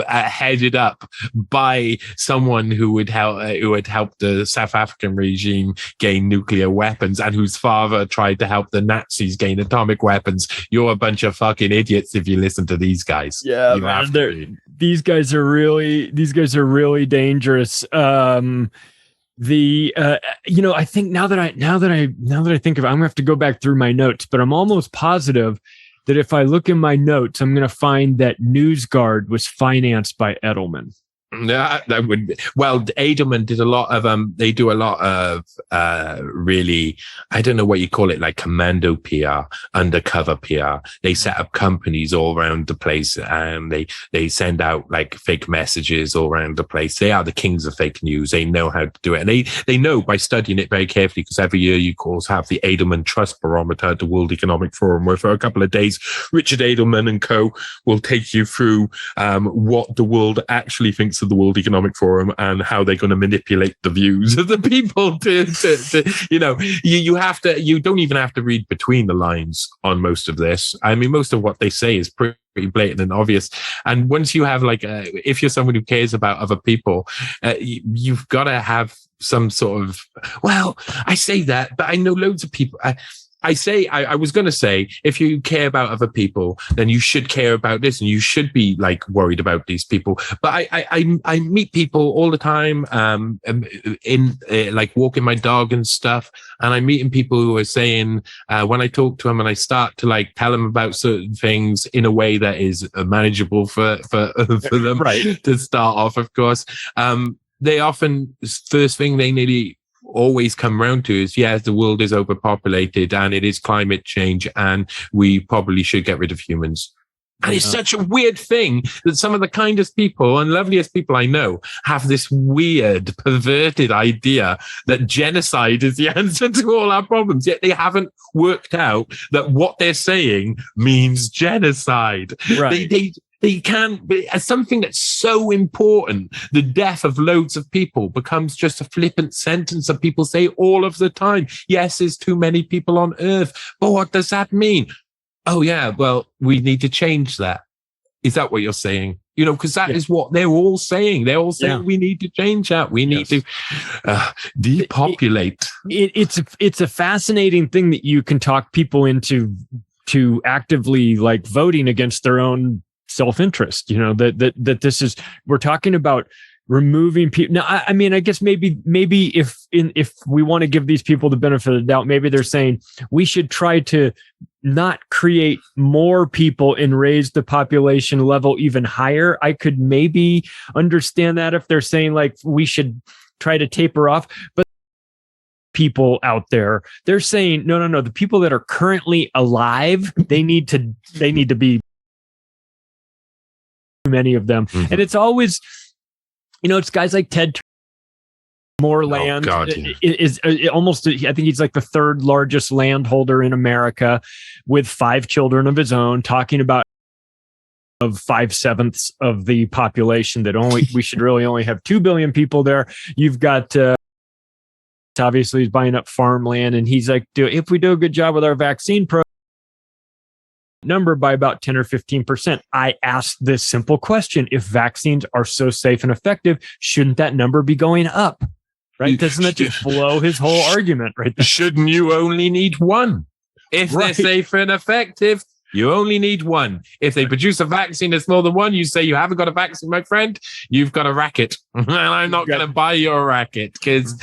headed up by someone who had helped the South African regime gain nuclear weapons and whose father tried to help the Nazis gain atomic weapons. You're a bunch of fucking idiots if you listen to these guys. Yeah, man, these guys are really dangerous. I think now that I think of it, I'm gonna have to go back through my notes, but I'm almost positive that if I look in my notes, I'm going to find that NewsGuard was financed by Edelman. That would be, well, Edelman did a lot of they do a lot of really, I don't know what you call it, like commando PR, undercover PR. They set up companies all around the place and they send out like fake messages all around the place. They are the kings of fake news. They know how to do it, and they know by studying it very carefully, because every year you of course have the Edelman Trust Barometer at the World Economic Forum, where for a couple of days Richard Edelman and co will take you through what the world actually thinks of the World Economic Forum and how they're going to manipulate the views of the people to you don't even have to read between the lines on most of this. I mean, most of what they say is pretty blatant and obvious. And once you have if you're someone who cares about other people, you've got to have some sort of, well, I say that, but I know loads of people. I was going to say, if you care about other people, then you should care about this, and you should be like worried about these people. But I meet people all the time, in like walking my dog and stuff, and I'm meeting people who are saying, when I talk to them and I start to like tell them about certain things in a way that is manageable for them right. to start off, of course, they often, first thing they nearly always come round to is, yes, the world is overpopulated and it is climate change and we probably should get rid of humans. And it's such a weird thing that some of the kindest people and loveliest people I know have this weird, perverted idea that genocide is the answer to all our problems. Yet they haven't worked out that what they're saying means genocide. Right. They can't, as something that's so important, the death of loads of people becomes just a flippant sentence that people say all of the time. Yes, there's too many people on Earth, but what does that mean? Oh yeah, well, we need to change that. Is that what you're saying? Because that is what they're all saying. They're all saying we need to change that. We need to depopulate. It's a fascinating thing that you can talk people into to actively like voting against their own self-interest, that this is, we're talking about removing people. Now, I mean, I guess maybe if we want to give these people the benefit of the doubt, maybe they're saying we should try to not create more people and raise the population level even higher. I could maybe understand that if they're saying like we should try to taper off, but people out there, they're saying no, the people that are currently alive, they need to be many of them. Mm-hmm. And it's always, it's guys like Ted Moreland is almost, I think he's like the third largest landholder in America with 5 children of his own, talking about of 5/7 of the population that we should really only have 2 billion people there. You've got, obviously he's buying up farmland, and he's like, if we do a good job with our vaccine program, number by about 10 or 15%. I asked this simple question: if vaccines are so safe and effective, shouldn't that number be going up? Right? Doesn't that just blow his whole argument right there? Shouldn't you only need one? If they're safe and effective, you only need one. If they produce a vaccine that's more than one, you say you haven't got a vaccine, my friend, you've got a racket. And I'm not going to buy your racket because,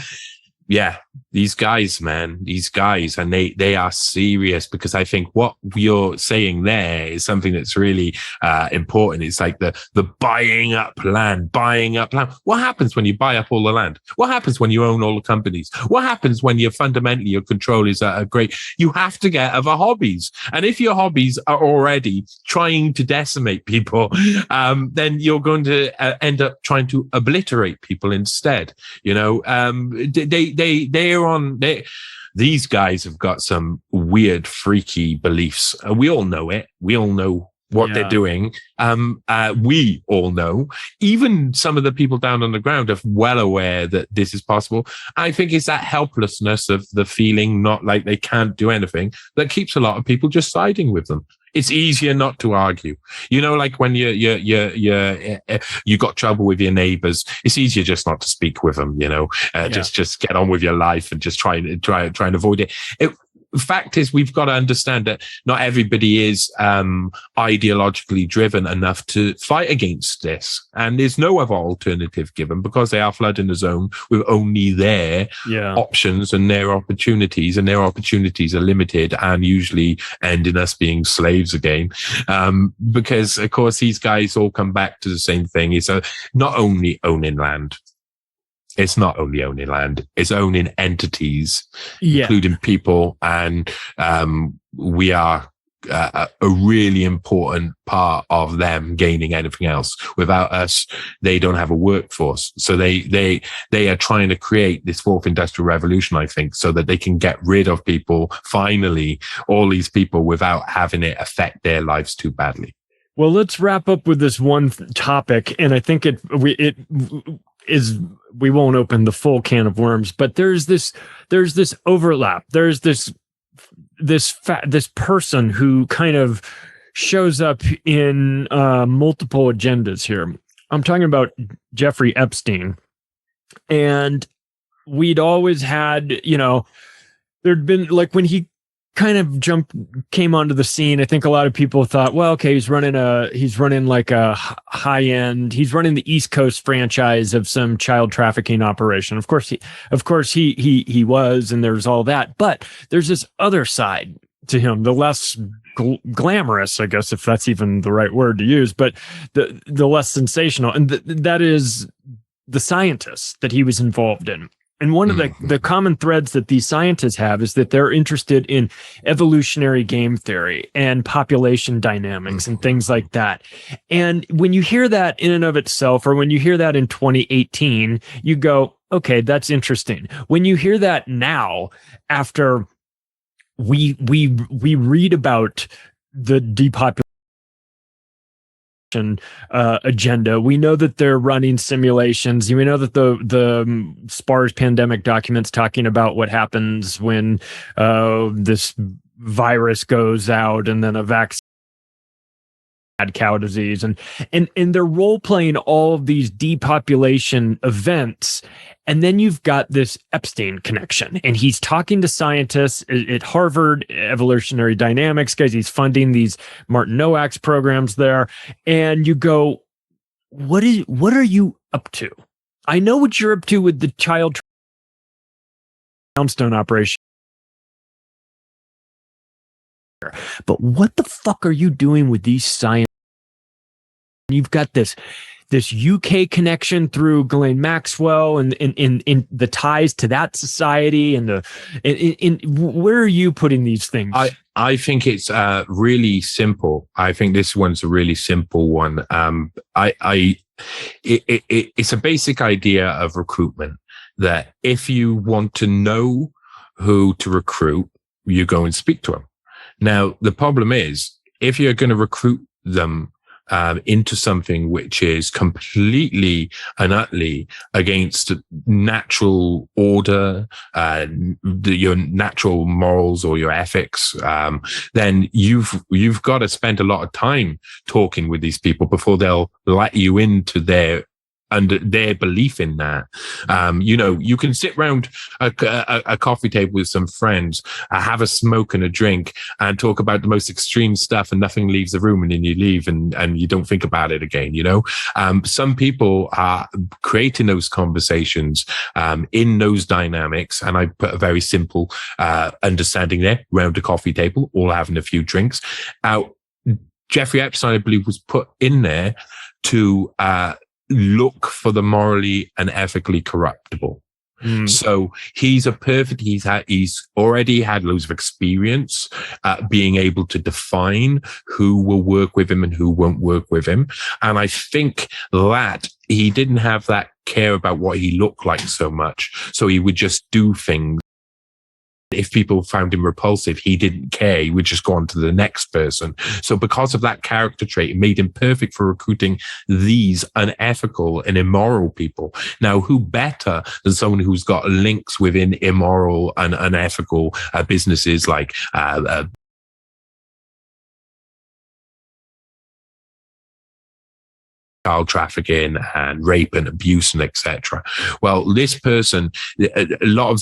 yeah, these guys, man, and they are serious, because I think what you're saying there is something that's really important. It's like the buying up land. What happens when you buy up all the land? What happens when you own all the companies? What happens when fundamentally your control is great? You have to get other hobbies. And if your hobbies are already trying to decimate people, then you're going to end up trying to obliterate people instead. You know, these guys have got some weird, freaky beliefs. We all know it. We all know what they're doing. We all know. Even some of the people down on the ground are well aware that this is possible. I think it's that helplessness of the feeling not like they can't do anything that keeps a lot of people just siding with them. It's easier not to argue. You know, like when you got trouble with your neighbors, it's easier just not to speak with them, you know, just get on with your life and just try and avoid it. Fact is, we've got to understand that not everybody is ideologically driven enough to fight against this. And there's no other alternative given, because they are flooding the zone with only their options and their opportunities. And their opportunities are limited and usually end in us being slaves again. Because, of course, these guys all come back to the same thing. It's not only owning land. It's not only owning land, it's owning entities, including people. And we are a really important part of them gaining anything else. Without us, they don't have a workforce. So they are trying to create this fourth industrial revolution, I think, so that they can get rid of people, finally, all these people, without having it affect their lives too badly. Well, let's wrap up with this one topic. And I think we won't open the full can of worms, but there's this overlap. There's this person who kind of shows up in multiple agendas here. I'm talking about Jeffrey Epstein. And we'd always had, you know, there'd been, like, when he kind of came onto the scene, I think a lot of people thought, well, okay, he's running like a high end, he's running the East Coast franchise of some child trafficking operation. Of course he was, and there's all that, but there's this other side to him, the less glamorous, I guess, if that's even the right word to use, but the less sensational. And that is the scientists that he was involved in. And one of the common threads that these scientists have is that they're interested in evolutionary game theory and population dynamics and things like that. And when you hear that in and of itself, or when you hear that in 2018, you go, okay, that's interesting. When you hear that now, after we read about the depopulation agenda, we know that they're running simulations. We know that the SPARS pandemic documents talking about what happens when this virus goes out, and then a vaccine, mad cow disease, and they're role playing all of these depopulation events. And then you've got this Epstein connection, and he's talking to scientists at Harvard, evolutionary dynamics guys. He's funding these Martin Nowak's programs there. And you go, what are you up to? I know what you're up to with the child brownstone operation, but what the fuck are you doing with these scientists? You've got this UK connection through Ghislaine Maxwell and in the ties to that society, and where are you putting these things? I think it's really simple. I think this one's a really simple one. It's a basic idea of recruitment, that if you want to know who to recruit, you go and speak to them. Now, the problem is, if you're going to recruit them into something which is completely and utterly against natural order, your natural morals or your ethics, then you've got to spend a lot of time talking with these people before they'll let you into their under their belief in that. You can sit around a coffee table with some friends, have a smoke and a drink, and talk about the most extreme stuff, and nothing leaves the room, and then you leave and you don't think about it again. Some people are creating those conversations in those dynamics, and I put a very simple understanding there: around a coffee table, all having a few drinks. Jeffrey Epstein, I believe, was put in there to look for the morally and ethically corruptible. So he's he's already had loads of experience being able to define who will work with him and who won't work with him. And I think that he didn't have that care about what he looked like so much. So he would just do things. If people found him repulsive, he didn't care. He would just go on to the next person. So because of that character trait, it made him perfect for recruiting these unethical and immoral people. Now, who better than someone who's got links within immoral and unethical businesses like child trafficking and rape and abuse and etc. Well, this person, a lot of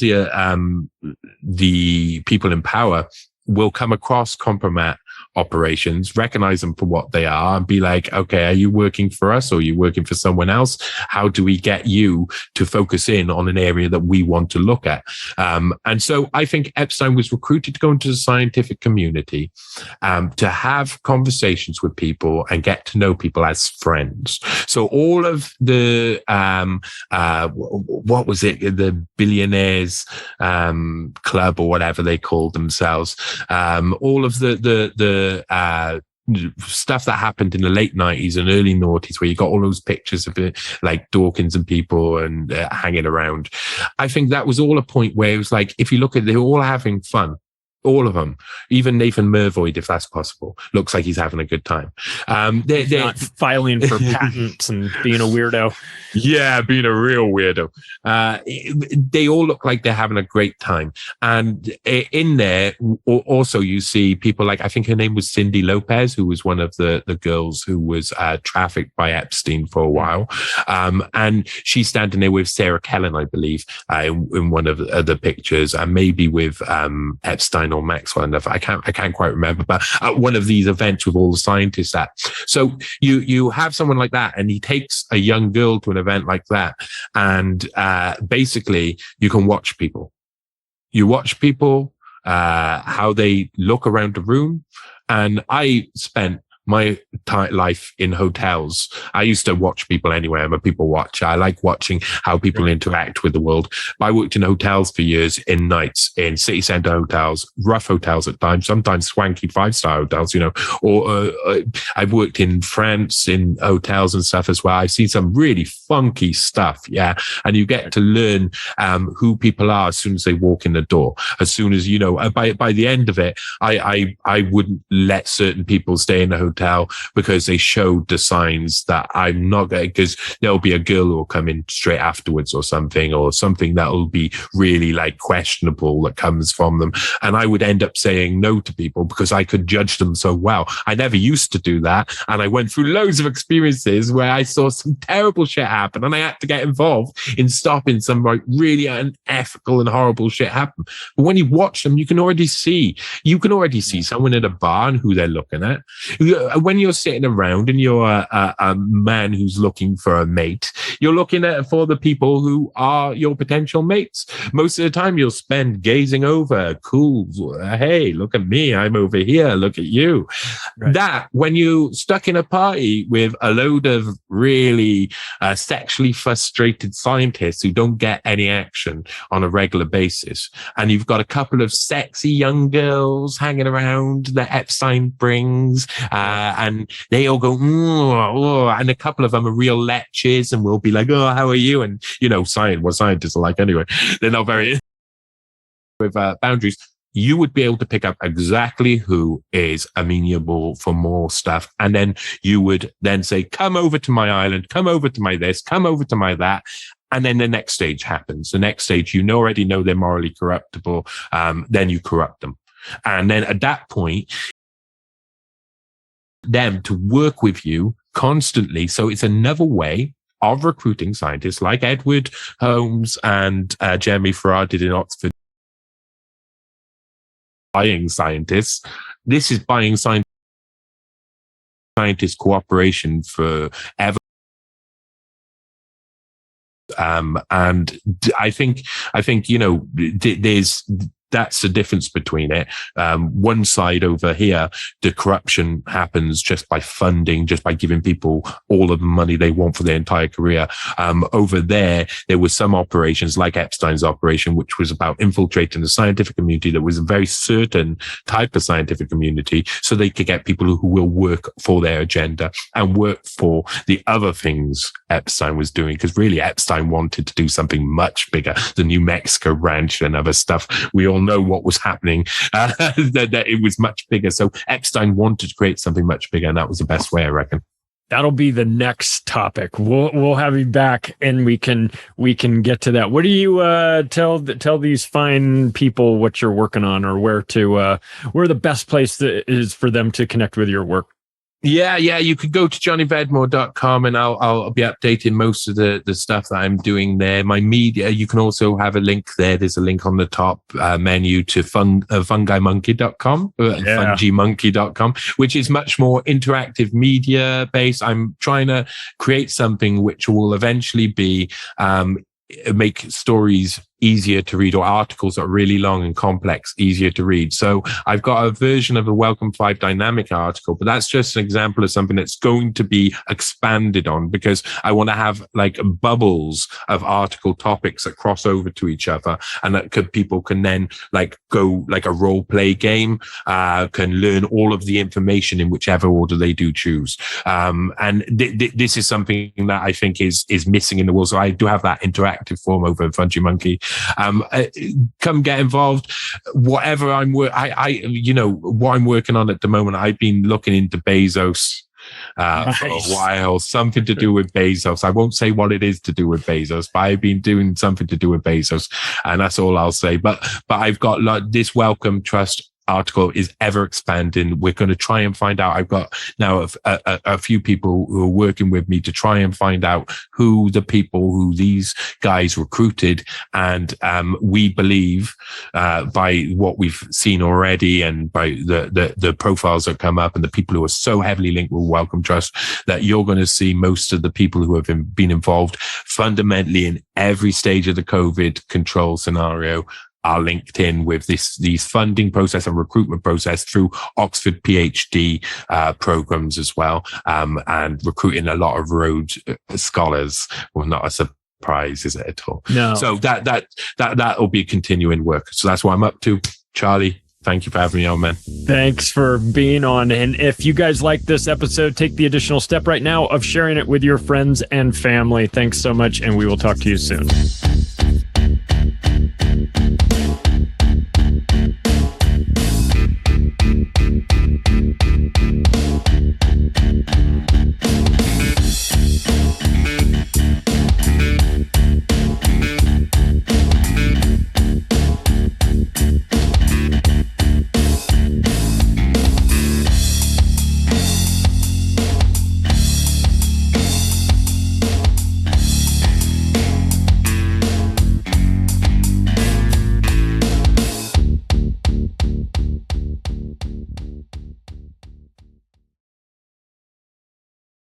the people in power will come across compromat operations, recognize them for what they are, and be like, okay, are you working for us or are you working for someone else? How do we get you to focus in on an area that we want to look at? And so I think Epstein was recruited to go into the scientific community, to have conversations with people and get to know people as friends. So all of the, what was it? The billionaires, club or whatever they called themselves. All of the stuff that happened in the late 90s and early noughties, where you got all those pictures of it, like Dawkins and people and hanging around. I think that was all a point where it was like, if you look at it, they're all having fun. All of them, even Nathan Mervoyd, if that's possible, looks like he's having a good time. They're not filing for patents and being a weirdo. Yeah, being a real weirdo. They all look like they're having a great time. And in there, also you see people like, I think her name was Cindy Lopez, who was one of the girls who was trafficked by Epstein for a while. And she's standing there with Sarah Kellen, I believe, in one of the pictures, and maybe with Epstein or Maxwell. And I can't quite remember, but at one of these events with all the scientists at. So you have someone like that, and he takes a young girl to an event like that, and basically you can watch people. You watch people, how they look around the room. And I spent my life in hotels. I used to watch people anyway. I'm a people watcher. I like watching how people interact with the world. I worked in hotels for years, in nights, in city centre hotels, rough hotels at times, sometimes swanky 5-star hotels, or I've worked in France in hotels and stuff as well. I've seen some really funky stuff. Yeah. And you get to learn who people are as soon as they walk in the door. As soon as, by the end of it, I wouldn't let certain people stay in the hotel because they showed the signs that I'm not going, because there'll be a girl who will come in straight afterwards or something that will be really like questionable that comes from them. And I would end up saying no to people because I could judge them so well. I never used to do that. And I went through loads of experiences where I saw some terrible shit happen, and I had to get involved in stopping some like really unethical and horrible shit happen. But when you watch them, you can already see someone at a bar and who they're looking at. When you're sitting around and you're a man who's looking for a mate, you're looking for the people who are your potential mates. Most of the time you'll spend gazing over, cool, hey, look at me, I'm over here, look at you. Right. That, when you stuck in a party with a load of really sexually frustrated scientists who don't get any action on a regular basis, and you've got a couple of sexy young girls hanging around that Epstein brings, and they all go, and a couple of them are real lechers and will be like, oh, how are you? And, what scientists are like anyway. They're not very with boundaries. You would be able to pick up exactly who is amenable for more stuff. And then you would then say, come over to my island, come over to my this, come over to my that. And then the next stage happens. The next stage, already know they're morally corruptible. Then you corrupt them. And then at that point, them to work with you constantly. So it's another way of recruiting scientists like Edward Holmes and Jeremy Farrar did in Oxford, buying scientists. This is buying scientist cooperation forever. And I think, that's the difference between it. One side over here, the corruption happens just by funding, just by giving people all of the money they want for their entire career. Over there were some operations like Epstein's operation, which was about infiltrating the scientific community. That was a very certain type of scientific community, so they could get people who will work for their agenda and work for the other things Epstein was doing. Because really, Epstein wanted to do something much bigger, the New Mexico ranch and other stuff. We all know what was happening, that it was much bigger. So Epstein wanted to create something much bigger, and that was the best way, I reckon. That'll be the next topic. We'll have you back, and we can get to that. What do you tell these fine people what you're working on, or where the best place is for them to connect with your work? Yeah. You could go to johnnyvedmore.com, and I'll be updating most of the stuff that I'm doing there. My media, you can also have a link there. There's a link on the top menu to fungimonkey.com, fungimonkey.com, which is much more interactive media based. I'm trying to create something which will eventually be, make stories easier to read, or articles that are really long and complex easier to read. So I've got a version of the Welcome 5 dynamic article, but that's just an example of something that's going to be expanded on, because I want to have like bubbles of article topics that cross over to each other, and that people can then like go like a role play game, can learn all of the information in whichever order they do choose. And this is something that I think is missing in the world. So I do have that interactive form over at Fungi Monkey. Come get involved. Whatever what I'm working on at the moment, I've been looking into Bezos for a while, something to do with Bezos. I won't say what it is to do with Bezos, but I've been doing something to do with Bezos, and that's all I'll say. But I've got this Wellcome Trust article is ever expanding. We're going to try and find out. I've got now a few people who are working with me to try and find out who these guys recruited. And we believe by what we've seen already, and by the profiles that come up, and the people who are so heavily linked with Wellcome Trust, that you're going to see most of the people who have been involved fundamentally in every stage of the COVID control scenario are linked in with these funding process and recruitment process through Oxford PhD programs as well, and recruiting a lot of Rhodes scholars. Well, not a surprise, is it at all? No. So that will be continuing work. So that's what I'm up to. Charlie, thank you for having me on, man. Thanks for being on. And if you guys like this episode, take the additional step right now of sharing it with your friends and family. Thanks so much, and we will talk to you soon.